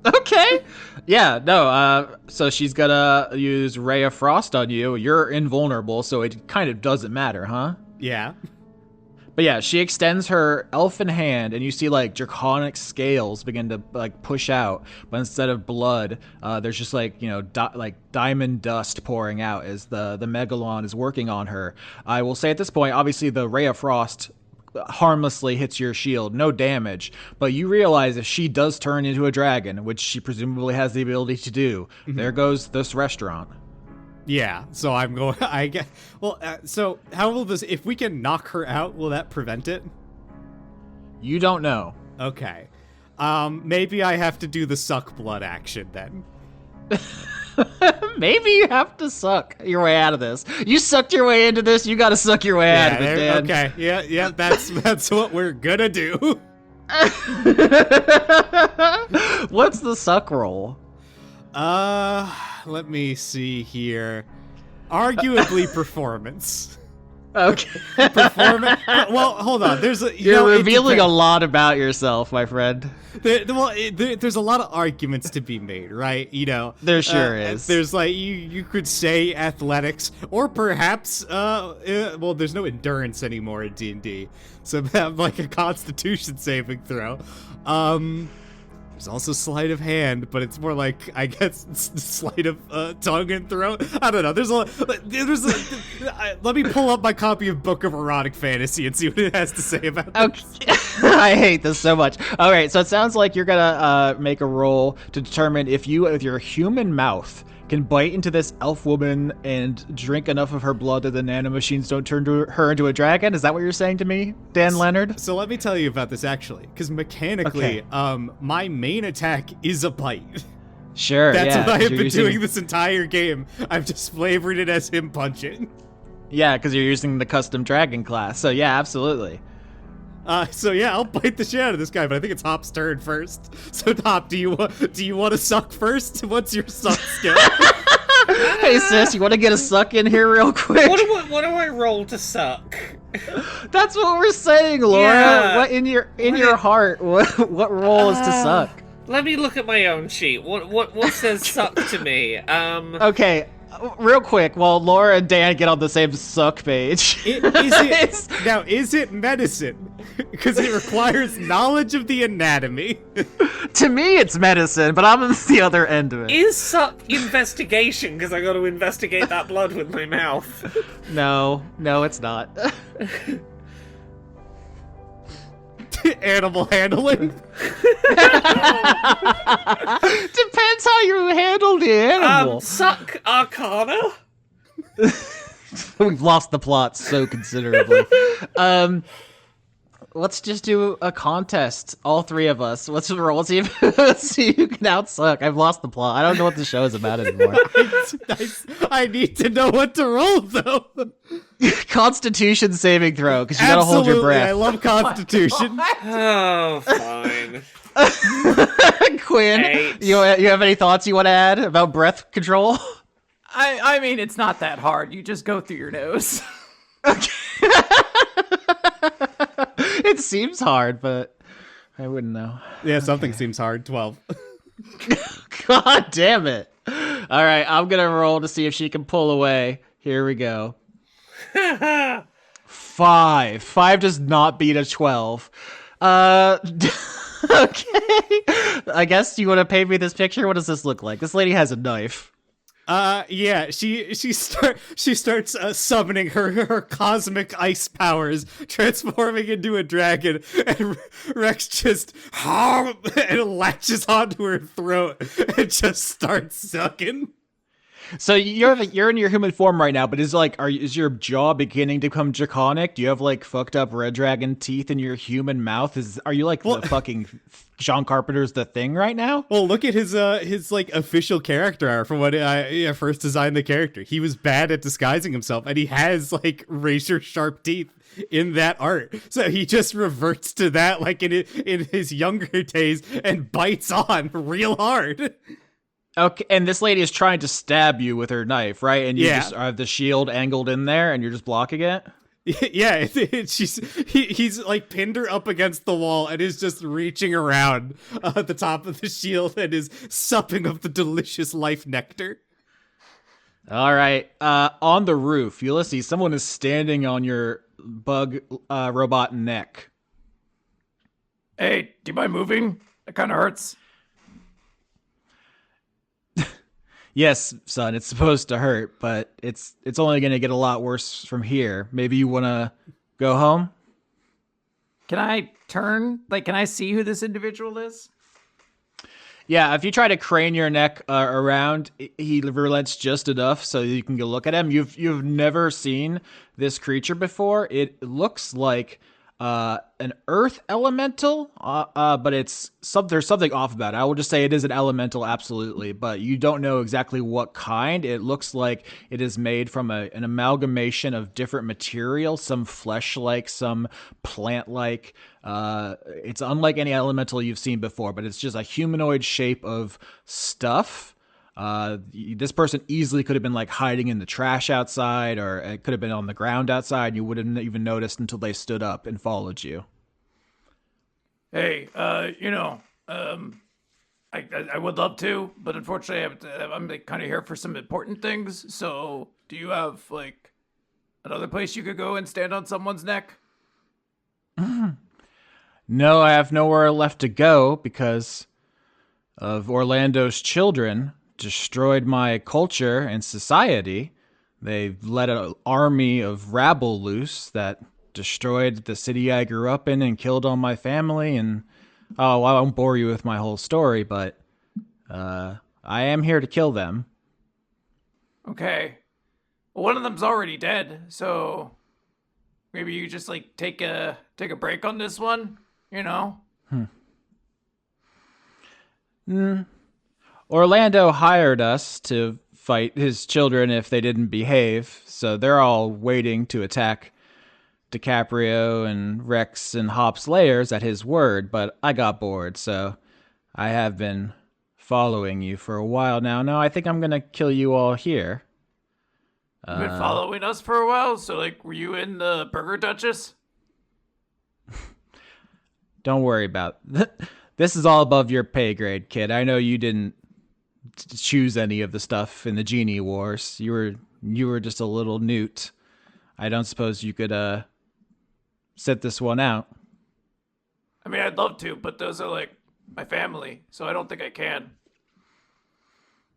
Speaker 2: Okay. Yeah, no, so she's gonna use Ray of Frost on you. You're invulnerable, so it kind of doesn't matter, huh?
Speaker 3: Yeah.
Speaker 2: But yeah, she extends her elfin hand, and you see like draconic scales begin to like push out. But instead of blood, there's just like like diamond dust pouring out as the Megalon is working on her. I will say at this point, obviously the Ray of Frost harmlessly hits your shield, no damage. But you realize if she does turn into a dragon, which she presumably has the ability to do, there goes this restaurant.
Speaker 3: Yeah, so I'm going. I get. Well, so how will this? If we can knock her out, will that prevent it?
Speaker 2: You don't know.
Speaker 3: Okay. Maybe I have to do the suck blood action then.
Speaker 2: Maybe you have to suck your way out of this. You sucked your way into this. You got to suck your way out of it, Dan.
Speaker 3: Okay. Yeah. That's what we're gonna do.
Speaker 2: What's the suck roll?
Speaker 3: Let me see here. Arguably performance.
Speaker 2: Okay.
Speaker 3: Performance. Well, hold on.
Speaker 2: You're revealing a lot about yourself, my friend.
Speaker 3: There's a lot of arguments to be made, right?
Speaker 2: There sure is.
Speaker 3: There's like you could say athletics, or perhaps well, there's no endurance anymore in D&D, so have like a Constitution saving throw. There's also sleight of hand, but it's more like, I guess, sleight of tongue and throat. I don't know. Let me pull up my copy of Book of Erotic Fantasy and see what it has to say about this.
Speaker 2: Okay. I hate this so much. All right, so it sounds like you're gonna make a roll to determine if you, with your human mouth, can bite into this elf woman and drink enough of her blood that the nanomachines don't turn her into a dragon. Is that what you're saying to me, Dan Leonard?
Speaker 3: So let me tell you about this, actually, because mechanically, my main attack is a bite.
Speaker 2: Sure,
Speaker 3: That's what I have been doing this entire game. I've just flavored it as him punching.
Speaker 2: Yeah, because you're using the custom dragon class. So yeah, absolutely.
Speaker 3: So yeah, I'll bite the shit out of this guy, but I think it's Hop's turn first. So Hop, do you want to suck first? What's your suck skill?
Speaker 2: Hey sis, you want to get a suck in here real quick?
Speaker 1: What do I roll to suck?
Speaker 2: That's what we're saying, Laura.
Speaker 1: Yeah.
Speaker 2: What in your heart? What role is to suck?
Speaker 1: Let me look at my own sheet. What says suck to me?
Speaker 2: Okay. Real quick, while Laura and Dan get on the same suck page.
Speaker 3: Is it medicine? Because it requires knowledge of the anatomy.
Speaker 2: To me, it's medicine, but I'm on the other end of it.
Speaker 1: Is suck investigation? Because I got to investigate that blood with my mouth.
Speaker 2: No, it's not.
Speaker 3: Animal handling?
Speaker 2: Depends how you handle the animal.
Speaker 1: Suck arcana?
Speaker 2: We've lost the plot so considerably. Let's just do a contest, all three of us. Let's roll. Let's see who can outsuck. I've lost the plot. I don't know what the show is about anymore.
Speaker 3: I need to know what to roll, though.
Speaker 2: Constitution saving throw, because you gotta hold your breath.
Speaker 3: I love Constitution.
Speaker 1: Oh, fine.
Speaker 2: Quinn,
Speaker 1: 8.
Speaker 2: you have any thoughts you want to add about breath control?
Speaker 4: I mean, it's not that hard. You just go through your nose.
Speaker 2: Okay. It seems hard, but I wouldn't know.
Speaker 3: Yeah, something seems hard. 12.
Speaker 2: God damn it. All right, I'm going to roll to see if she can pull away. Here we go. 5. 5 does not beat a 12. Okay. I guess you want to paint me this picture? What does this look like? This lady has a knife.
Speaker 3: Yeah, she starts summoning her cosmic ice powers, transforming into a dragon, and Rex just and latches onto her throat and just starts sucking.
Speaker 2: So you're in your human form right now, but is your jaw beginning to become draconic? Do you have like fucked up red dragon teeth in your human mouth? Are you like the fucking John Carpenter's The Thing right now?
Speaker 3: Well, look at his like official character art from when I first designed the character. He was bad at disguising himself, and he has like razor sharp teeth in that art. So he just reverts to that like in his younger days and bites on real hard.
Speaker 2: Okay, and this lady is trying to stab you with her knife, right? And you just have the shield angled in there, and you're just blocking it?
Speaker 3: Yeah, he's like pinned her up against the wall and is just reaching around the top of the shield and is supping up the delicious life nectar.
Speaker 2: All right, on the roof, Ulysses, someone is standing on your bug robot neck.
Speaker 4: Hey, do you mind moving? It kind of hurts.
Speaker 2: Yes, son, it's supposed to hurt, but it's only going to get a lot worse from here. Maybe you want to go home?
Speaker 4: Can I turn? Like, can I see who this individual is?
Speaker 2: Yeah, if you try to crane your neck around, he relents just enough so you can go look at him. You've never seen this creature before. It looks like an earth elemental, but there's something off about it. I will just say it is an elemental, absolutely, but you don't know exactly what kind. It looks like it is made from an amalgamation of different materials, some flesh-like, some plant-like. It's unlike any elemental you've seen before, but it's just a humanoid shape of stuff. This person easily could have been like hiding in the trash outside, or it could have been on the ground outside. You wouldn't even noticed until they stood up and followed you.
Speaker 4: Hey, I would love to, but unfortunately I'm like, kind of here for some important things. So do you have like another place you could go and stand on someone's neck?
Speaker 2: No, I have nowhere left to go because of Orlando's children destroyed my culture and society. They let an army of rabble loose that destroyed the city I grew up in and killed all my family. And I won't bore you with my whole story, but I am here to kill them.
Speaker 4: Okay. Well, one of them's already dead, so maybe you just like take a break on this one, you know?
Speaker 2: Orlando hired us to fight his children if they didn't behave, so they're all waiting to attack DiCaprio and Rex and Hop's lairs at his word, but I got bored, so I have been following you for a while now. No, I think I'm gonna kill you all here.
Speaker 4: You've been following us for a while, so like, were you in the Burger Duchess?
Speaker 2: Don't worry about this. Is all above your pay grade, kid. I know you didn't choose any of the stuff in the Genie Wars. You were just a little newt. I don't suppose you could sit this one out.
Speaker 4: I mean, I'd love to, but those are like my family, so I don't think I can.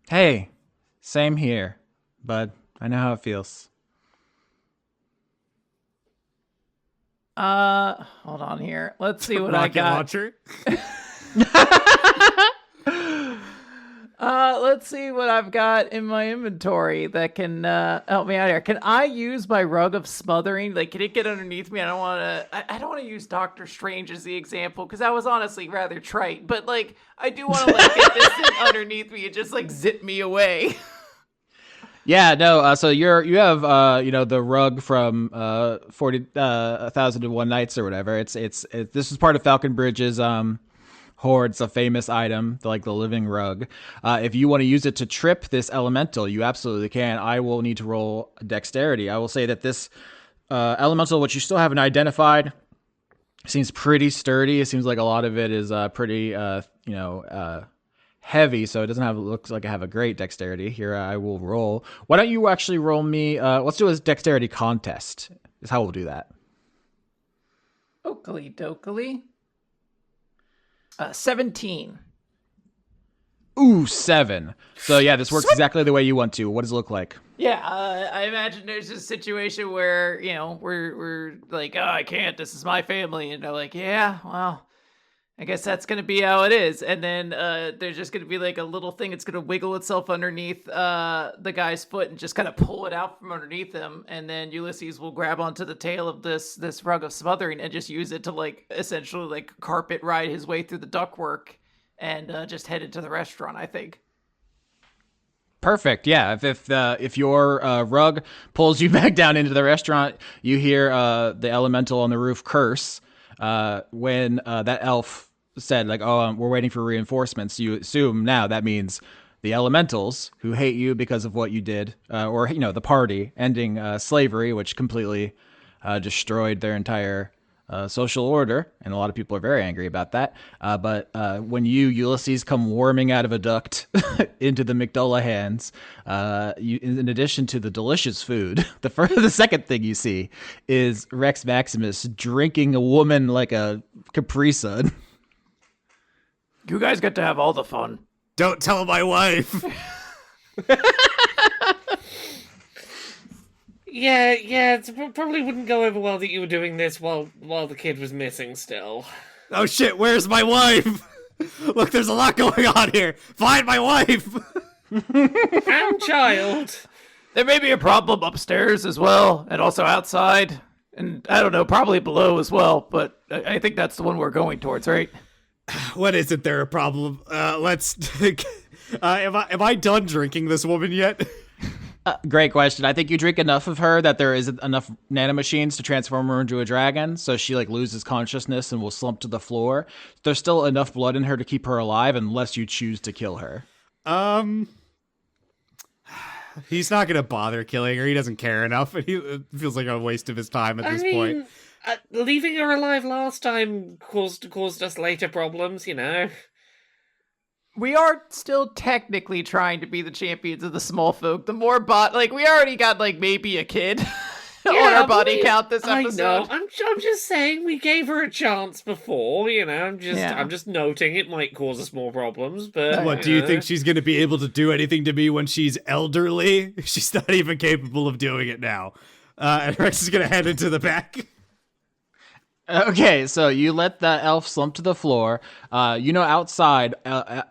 Speaker 2: Hey, same here, but I know how it feels.
Speaker 4: Hold on here. Let's see what I
Speaker 3: Rocket
Speaker 4: got.
Speaker 3: launcher.
Speaker 4: Let's see what I've got in my inventory that can help me out here. Can I use my rug of smothering? Like, can it get underneath me? I don't want to use Doctor Strange as the example because that was honestly rather trite. But like, I do want to like get this thing underneath me and just like zip me away.
Speaker 2: Yeah, no. So you have the rug from 1,001 Nights or whatever. This is part of Falcon Bridge's Horde. It's a famous item, like the living rug. If you want to use it to trip this elemental, you absolutely can. I will need to roll dexterity. I will say that this elemental, which you still haven't identified, seems pretty sturdy. It seems like a lot of it is pretty heavy, so it doesn't looks like I have a great dexterity. Here I will roll. Why don't you actually roll me? Let's do a dexterity contest. Is how we'll do that.
Speaker 4: Oakley dokley. 17.
Speaker 2: Ooh, 7. So yeah, this works exactly the way you want to. What does it look like?
Speaker 4: Yeah, I imagine there's a situation where, we're like, oh, I can't, this is my family. And they're like, yeah, well, I guess that's going to be how it is. And then there's just going to be like a little thing. It's going to wiggle itself underneath the guy's foot and just kind of pull it out from underneath him. And then Ulysses will grab onto the tail of this rug of smothering and just use it to like essentially like carpet ride his way through the ductwork and just head into the restaurant, I think.
Speaker 2: Perfect. Yeah. If your rug pulls you back down into the restaurant, you hear the elemental on the roof curse when that elf said like, oh, we're waiting for reinforcements. You assume now that means the elementals who hate you because of what you did, or the party ending slavery, which completely destroyed their entire social order, and a lot of people are very angry about that. But when you, Ulysses, come warming out of a duct into the McDullahans, in addition to the delicious food, the second thing you see is Rex Maximus drinking a woman like a Capri Sun.
Speaker 4: You guys get to have all the fun.
Speaker 3: Don't tell my wife.
Speaker 1: Yeah, it probably wouldn't go over well that you were doing this while the kid was missing still.
Speaker 3: Oh shit, where's my wife? Look, there's a lot going on here. Find my wife.
Speaker 1: And child.
Speaker 4: There may be a problem upstairs as well, and also outside, and I don't know, probably below as well. But I think that's the one we're going towards, right?
Speaker 3: What isn't there a problem? Let's. Am I done drinking this woman yet?
Speaker 2: Great question. I think you drink enough of her that there isn't enough nanomachines to transform her into a dragon, so she loses consciousness and will slump to the floor. There's still enough blood in her to keep her alive unless you choose to kill her.
Speaker 3: He's not gonna bother killing her. He doesn't care enough. It feels like a waste of his time at this point.
Speaker 1: Leaving her alive last time caused us later problems, you know.
Speaker 4: We are still technically trying to be the champions of the small folk. The more we already got maybe a kid on our body count this episode.
Speaker 1: I know. I'm just saying we gave her a chance before, you know. I'm just noting it might cause us more problems, but
Speaker 3: what do you think she's gonna be able to do anything to me when she's elderly? She's not even capable of doing it now. And Rex is gonna head into the back.
Speaker 2: Okay, so you let the elf slump to the floor. Outside,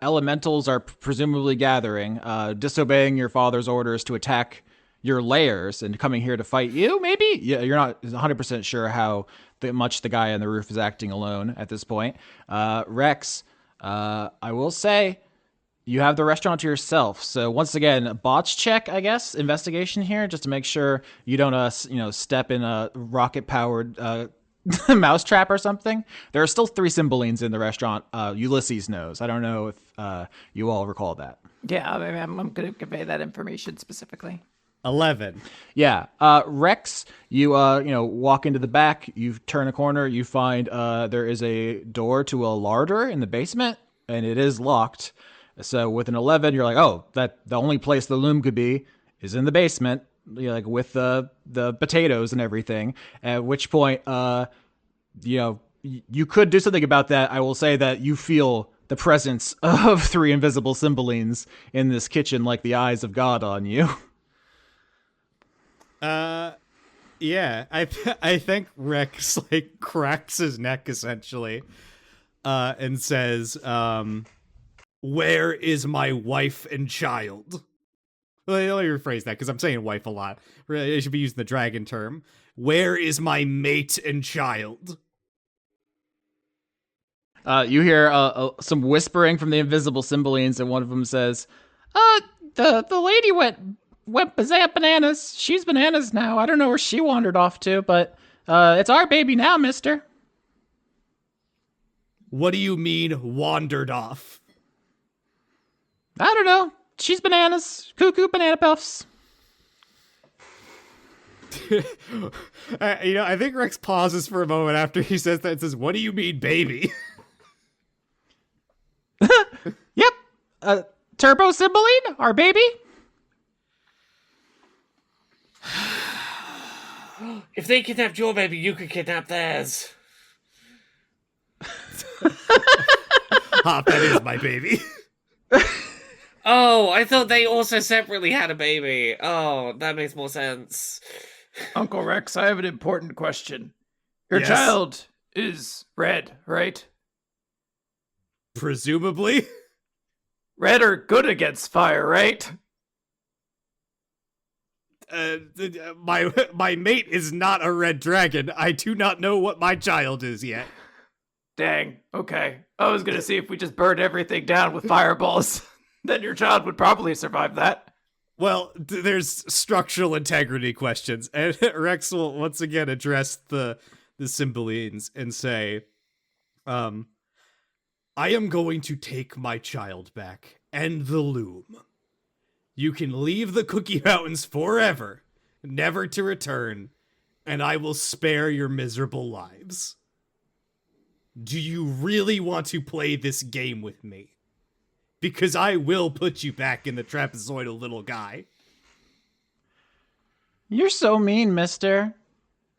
Speaker 2: elementals are presumably gathering, disobeying your father's orders to attack your lairs and coming here to fight you, maybe? Yeah, you're not 100% sure how much the guy on the roof is acting alone at this point. Rex, I will say, you have the restaurant to yourself. So once again, a botch check, I guess, investigation here, just to make sure you don't, step in a rocket-powered mousetrap or something. There are still 3 Cymbalines in the restaurant. Ulysses knows. I don't know if you all recall that.
Speaker 4: Yeah, I'm going to convey that information specifically.
Speaker 3: 11.
Speaker 2: Yeah. Rex, you walk into the back, you turn a corner, you find there is a door to a larder in the basement, and it is locked. So with an 11, you're like, oh, that the only place the loom could be is in the basement. With the potatoes and everything, at which point, you could do something about that. I will say that you feel the presence of 3 invisible Cymbalines in this kitchen like the eyes of God on you.
Speaker 3: Yeah, I think Rex cracks his neck essentially, and says, "Where is my wife and child?" Let me rephrase that because I'm saying wife a lot. Really, I should be using the dragon term. Where is my mate and child?
Speaker 2: You hear some whispering from the invisible Cymbalines, and one of them says, the lady went bananas. She's bananas now. I don't know where she wandered off to, but it's our baby now, mister."
Speaker 3: What do you mean, wandered off?
Speaker 2: I don't know. She's bananas. Cuckoo banana puffs.
Speaker 3: I think Rex pauses for a moment after he says that and says, "What do you mean, baby?"
Speaker 2: Yep. Turbo Cymbaline, our baby.
Speaker 1: If they kidnapped your baby, you could kidnap theirs.
Speaker 3: Hop, that is my baby.
Speaker 1: Oh, I thought they also separately had a baby. Oh, that makes more sense.
Speaker 4: Uncle Rex, I have an important question. Your
Speaker 3: Yes?
Speaker 4: child is red, right?
Speaker 3: Presumably.
Speaker 4: Red are good against fire, right?
Speaker 3: My mate is not a red dragon. I do not know what my child is yet.
Speaker 4: Dang, okay. I was gonna see if we just burned everything down with fireballs. Then your child would probably survive that.
Speaker 3: Well, there's structural integrity questions, and Rex will once again address the Cymbalines and say, I am going to take my child back, and the loom. You can leave the Cookie Mountains forever, never to return, and I will spare your miserable lives. do you really want to play this game with me? Because I will put you back in the trapezoidal, little guy.
Speaker 2: You're so mean, mister.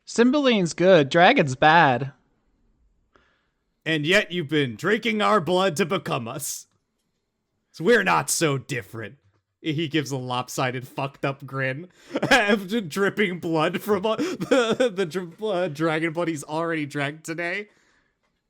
Speaker 2: Cymbaline's good, Dragon's bad.
Speaker 3: And yet you've been drinking our blood to become us. So we're not so different. He gives a lopsided, fucked up grin. Dripping blood from the dragon blood he's already drank today.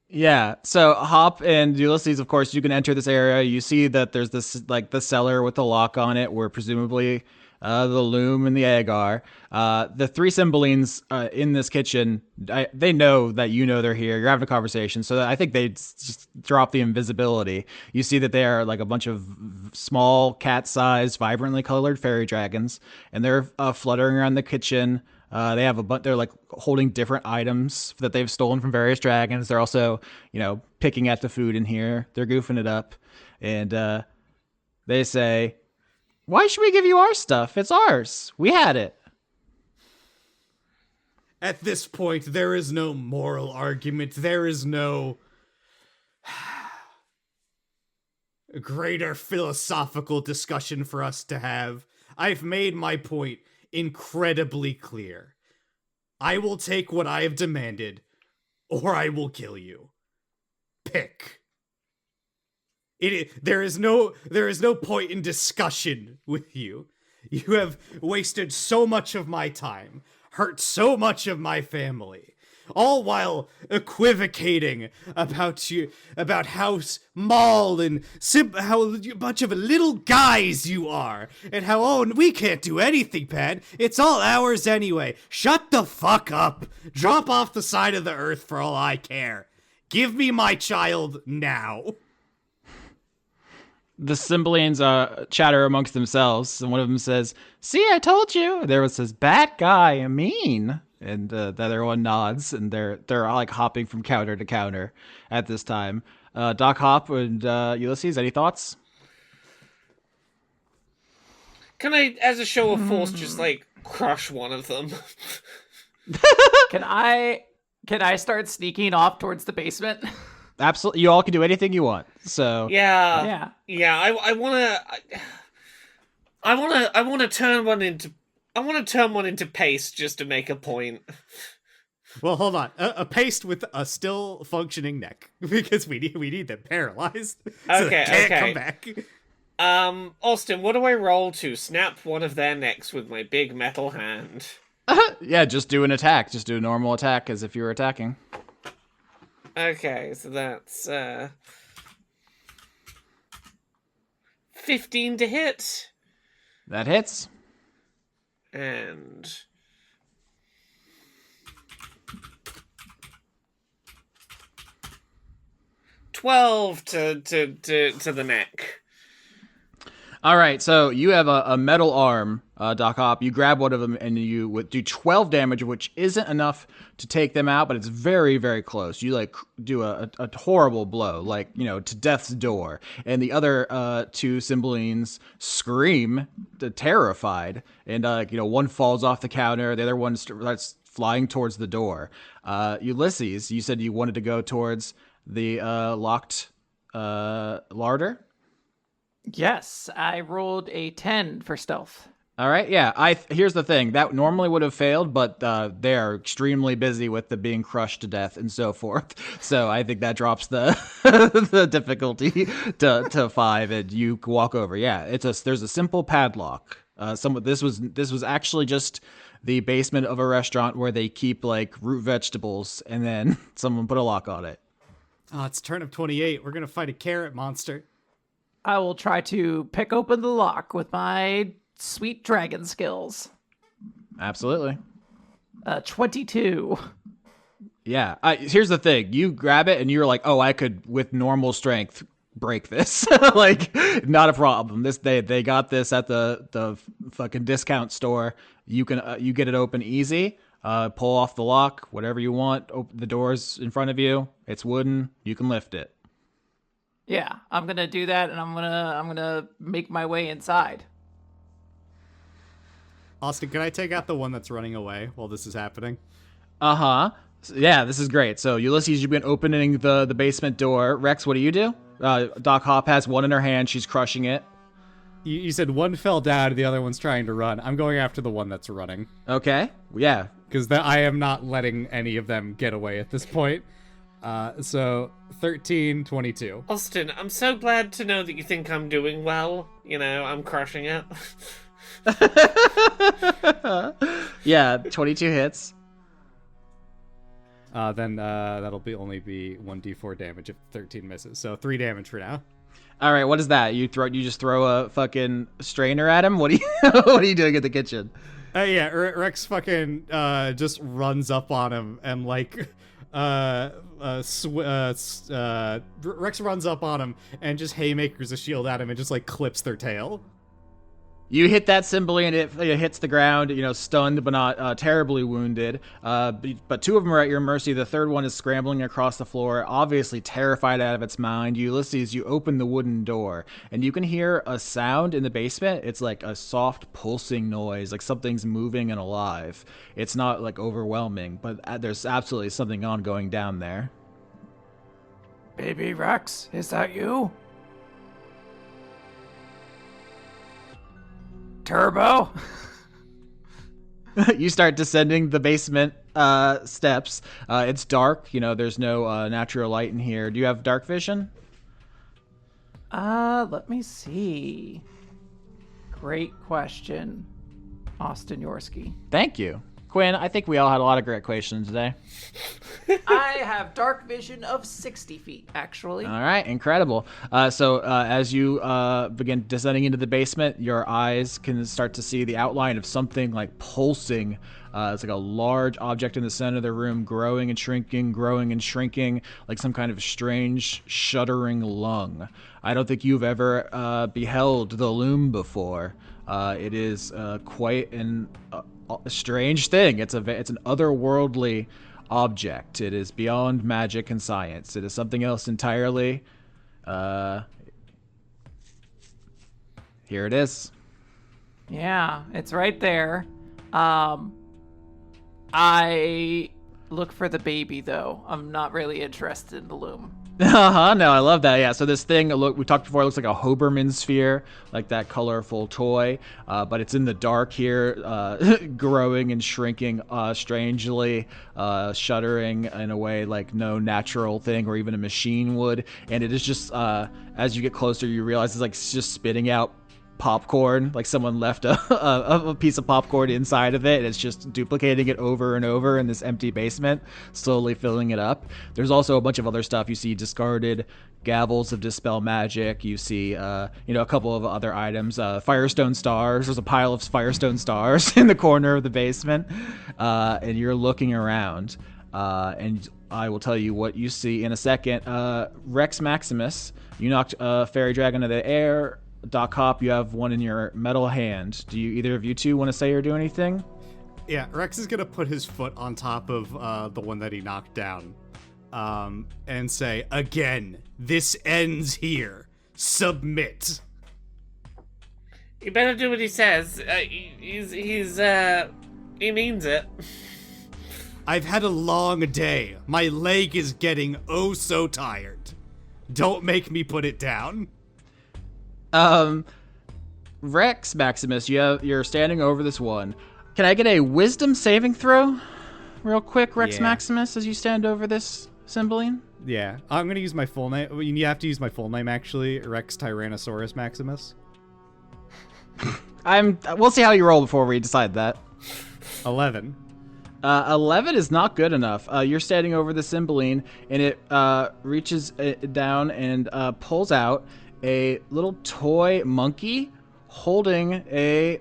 Speaker 2: Yeah, so Hop and Ulysses, of course, you can enter this area. You see that there's this, like, the cellar with the lock on it, where presumably the loom and the egg are. The three Cymbalines in this kitchen, they know that you know they're here. You're having a conversation, so I think they just drop the invisibility. You see that they are like a bunch of small, cat-sized, vibrantly colored fairy dragons, and they're fluttering around the kitchen. They have they're like holding different items that they've stolen from various dragons. They're also, picking at the food in here. They're goofing it up. And they say, "Why should we give you our stuff? It's ours. We had it."
Speaker 3: At this point, there is no moral argument. There is no greater philosophical discussion for us to have. I've made my point incredibly clear. I will take what I have demanded, or I will kill you. Pick. There is no point in discussion with you. You have wasted so much of my time, hurt so much of my family, all while equivocating about how small and how much of a little guys you are, and how, we can't do anything, Pan. It's all ours anyway. Shut the fuck up. Drop off the side of the earth for all I care. Give me my child now.
Speaker 2: The Cymbalines chatter amongst themselves, and one of them says, "See, I told you." The other one says, "Bad guy, mean." And the other one nods, and they're like hopping from counter to counter at this time. Doc Hop and Ulysses, any thoughts?
Speaker 1: Can I, as a show of force, just like crush one of them?
Speaker 4: Can I start sneaking off towards the basement?
Speaker 2: Absolutely, you all can do anything you want. So
Speaker 1: yeah. I want to turn one into paste just to make a point.
Speaker 3: Well, hold on. A paste with a still functioning neck, because we need them paralyzed. So
Speaker 1: Okay,
Speaker 3: they can't
Speaker 1: okay.
Speaker 3: come back.
Speaker 1: Austin, what do I roll to snap one of their necks with my big metal hand?
Speaker 2: yeah, just do an attack. Just do a normal attack as if you were attacking.
Speaker 1: Okay, so that's 15 to hit.
Speaker 2: That hits.
Speaker 1: And 12 to the neck.
Speaker 2: All right, so you have a metal arm, Doc Hop. You grab one of them and you would do 12 damage, which isn't enough to take them out, but it's very, very close. You like do a horrible blow, like, to death's door. And the other two Cymbalines scream, terrified. And, one falls off the counter. The other one starts flying towards the door. Ulysses, you said you wanted to go towards the locked larder?
Speaker 4: Yes, I rolled a 10 for stealth.
Speaker 2: All right, yeah. Here's the thing. That normally would have failed, but they are extremely busy with the being crushed to death and so forth. So I think that drops the the difficulty to 5, and you walk over. Yeah, there's a simple padlock. This was actually just the basement of a restaurant where they keep like root vegetables, and then someone put a lock on it.
Speaker 3: Oh, it's turn of 28. We're gonna fight a carrot monster.
Speaker 4: I will try to pick open the lock with my sweet dragon skills.
Speaker 2: Absolutely.
Speaker 4: 22.
Speaker 2: Yeah. Here's the thing. You grab it and you're like, oh, I could, with normal strength, break this. Like, not a problem. They got this at the fucking discount store. You get it open easy. Pull off the lock, whatever you want. Open the doors in front of you. It's wooden. You can lift it.
Speaker 4: Yeah, I'm gonna do that, and I'm gonna make my way inside.
Speaker 3: Austin, can I take out the one that's running away while this is happening?
Speaker 2: Uh-huh. Yeah, this is great. So Ulysses, you've been opening the basement door. Rex, what do you do? Doc Hop has one in her hand. She's crushing it.
Speaker 3: You said one fell down and the other one's trying to run. I'm going after the one that's running.
Speaker 2: Okay. Yeah.
Speaker 3: Because I am not letting any of them get away at this point. So 13, 22.
Speaker 1: Austin, I'm so glad to know that you think I'm doing well. You know, I'm crushing it.
Speaker 2: Yeah, 22 hits.
Speaker 3: Then that'll only be 1d4 damage if 13 misses. So 3 damage for now.
Speaker 2: All right, what is that? You just throw a fucking strainer at him? What are you doing in the kitchen?
Speaker 3: Yeah, Rex fucking just runs up on him and like Rex runs up on him and just haymakers a shield at him and just like clips their tail.
Speaker 2: You hit that Cymbeline, it hits the ground, stunned but not terribly wounded. But two of them are at your mercy. The third one is scrambling across the floor, obviously terrified out of its mind. Ulysses, you open the wooden door, and you can hear a sound in the basement. It's like a soft pulsing noise, like something's moving and alive. It's not like overwhelming, but there's absolutely something ongoing down there.
Speaker 4: Baby Rex, is that you? Turbo?
Speaker 2: You start descending the basement steps. It's dark. There's no natural light in here. Do you have dark vision?
Speaker 4: Let me see. Great question, Austin Yorsky.
Speaker 2: Thank you. Quinn, I think we all had a lot of great questions today.
Speaker 4: I have dark vision of 60 feet, actually.
Speaker 2: All right, incredible. So as you begin descending into the basement, your eyes can start to see the outline of something like pulsing. It's like a large object in the center of the room, growing and shrinking, like some kind of strange, shuddering lung. I don't think you've ever beheld the loom before. It is quite a strange thing. It's an otherworldly object. It is beyond magic and science. It is something else entirely. Here it is.
Speaker 4: Yeah, it's right there. I look for the baby, though. I'm not really interested in the loom.
Speaker 2: No, I love that. Yeah, so this thing, look, we talked before, it looks like a Hoberman sphere, like that colorful toy, but it's in the dark here, growing and shrinking strangely, shuddering in a way like no natural thing or even a machine would, and it is just, as you get closer, you realize it's like just spitting out popcorn, like someone left a piece of popcorn inside of it, and it's just duplicating it over and over in this empty basement, slowly filling it up. There's also a bunch of other stuff. You see discarded gavels of dispel magic. You see a couple of other items, firestone stars. There's a pile of firestone stars in the corner of the basement, and you're looking around, and I will tell you what you see in a second. Rex Maximus, you knocked a fairy dragon into the air. Doc Hop, you have one in your metal hand. Do either of you two want to say or do anything?
Speaker 3: Yeah, Rex is gonna put his foot on top of the one that he knocked down, and say, "Again, this ends here. Submit."
Speaker 1: You better do what he says. He means it.
Speaker 3: I've had a long day. My leg is getting oh so tired. Don't make me put it down.
Speaker 2: Rex Maximus, you're standing over this one. Can I get a wisdom saving throw real quick, Rex Maximus, as you stand over this Cymbeline?
Speaker 3: Yeah, I'm gonna use my full name. You have to use my full name, actually. Rex Tyrannosaurus Maximus.
Speaker 2: We'll see how you roll before we decide that.
Speaker 3: 11.
Speaker 2: 11 is not good enough. You're standing over the Cymbeline, and it reaches down and pulls out a little toy monkey holding a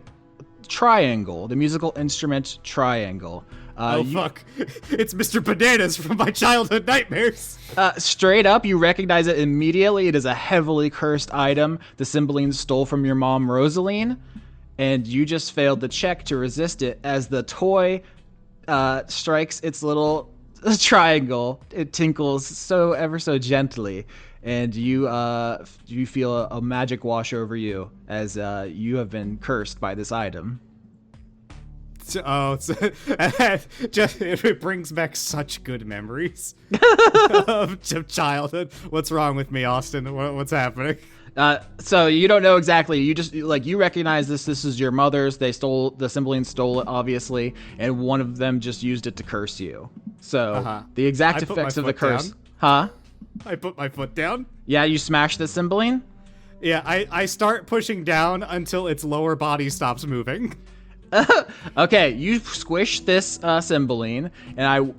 Speaker 2: triangle, the musical instrument triangle.
Speaker 3: Fuck. It's Mr. Bananas from my childhood nightmares.
Speaker 2: Straight up, you recognize it immediately. It is a heavily cursed item the Cymbeline stole from your mom, Rosaline, and you just failed the check to resist it as the toy strikes its little triangle. It tinkles ever so gently. And you feel a magic wash over you as you have been cursed by this item.
Speaker 3: Oh, it brings back such good memories of childhood. What's wrong with me, Austin? What's happening?
Speaker 2: So you don't know exactly. You just you recognize this. This is your mother's. They stole the Cymbeline, stole it obviously, and one of them just used it to curse you. So the exact effects of the curse,
Speaker 3: down. I put my foot down.
Speaker 2: Yeah, you smash the Cymbeline.
Speaker 3: Yeah, I start pushing down until its lower body stops moving.
Speaker 2: Okay, you squish this Cymbeline, and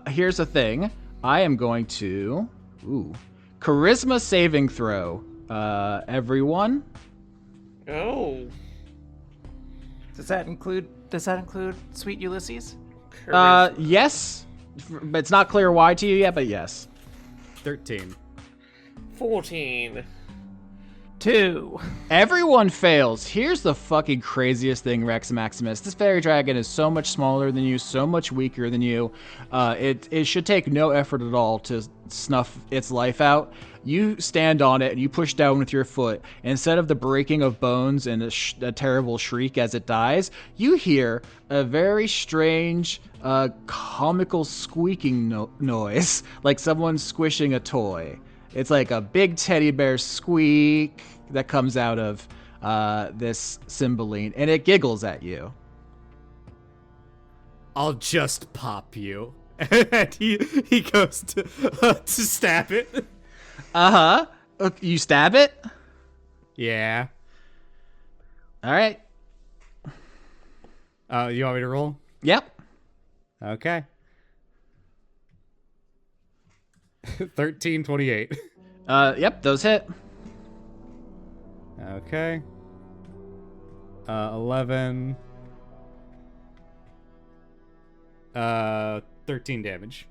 Speaker 2: here's the thing. I am going to charisma saving throw. Everyone.
Speaker 1: Oh.
Speaker 4: Does that include Sweet Ulysses?
Speaker 2: Yes, but it's not clear why to you yet. But yes.
Speaker 3: 13.
Speaker 1: 14.
Speaker 4: 2.
Speaker 2: Everyone fails. Here's the fucking craziest thing, Rex Maximus. This fairy dragon is so much smaller than you, so much weaker than you. It should take no effort at all to snuff its life out. You stand on it and you push down with your foot. Instead of the breaking of bones and a terrible shriek as it dies, you hear a very strange, comical squeaking noise, like someone squishing a toy. It's like a big teddy bear squeak that comes out of this Cymbeline, and it giggles at you.
Speaker 3: I'll just pop you. And he goes to stab it.
Speaker 2: You stab it?
Speaker 3: Yeah.
Speaker 2: All right.
Speaker 3: You want me to roll?
Speaker 2: Yep.
Speaker 3: Okay. 13, 28.
Speaker 2: Yep, those hit.
Speaker 3: Okay. 11. 13 damage.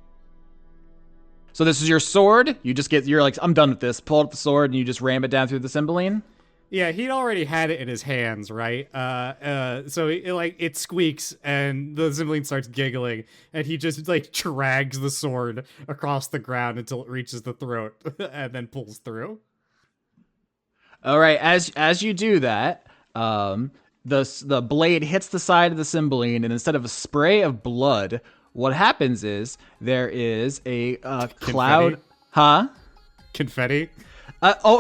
Speaker 2: So this is your sword. You're like, I'm done with this. Pull out the sword and you just ram it down through the Cymbeline.
Speaker 3: Yeah, he'd already had it in his hands, right? So it squeaks and the Cymbeline starts giggling, and he just drags the sword across the ground until it reaches the throat, and then pulls through.
Speaker 2: All right, as you do that, the blade hits the side of the Cymbeline, and instead of a spray of blood, what happens is there is a cloud.
Speaker 3: Confetti.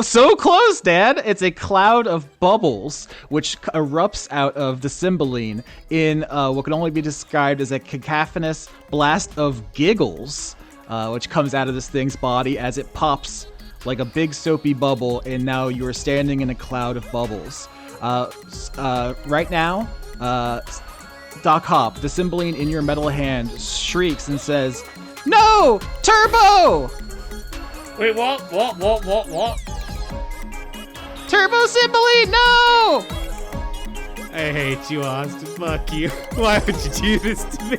Speaker 2: So close, Dad! It's a cloud of bubbles which erupts out of the Cymbeline in what can only be described as a cacophonous blast of giggles, which comes out of this thing's body as it pops like a big soapy bubble, and now you are standing in a cloud of bubbles. Right now, Doc Hop, the Cymbeline in your metal hand, shrieks and says, "No! Turbo!"
Speaker 1: Wait, what?
Speaker 2: Turbo Cymbeline, no!
Speaker 3: I hate you, Austin. Fuck you. Why would you do this to me?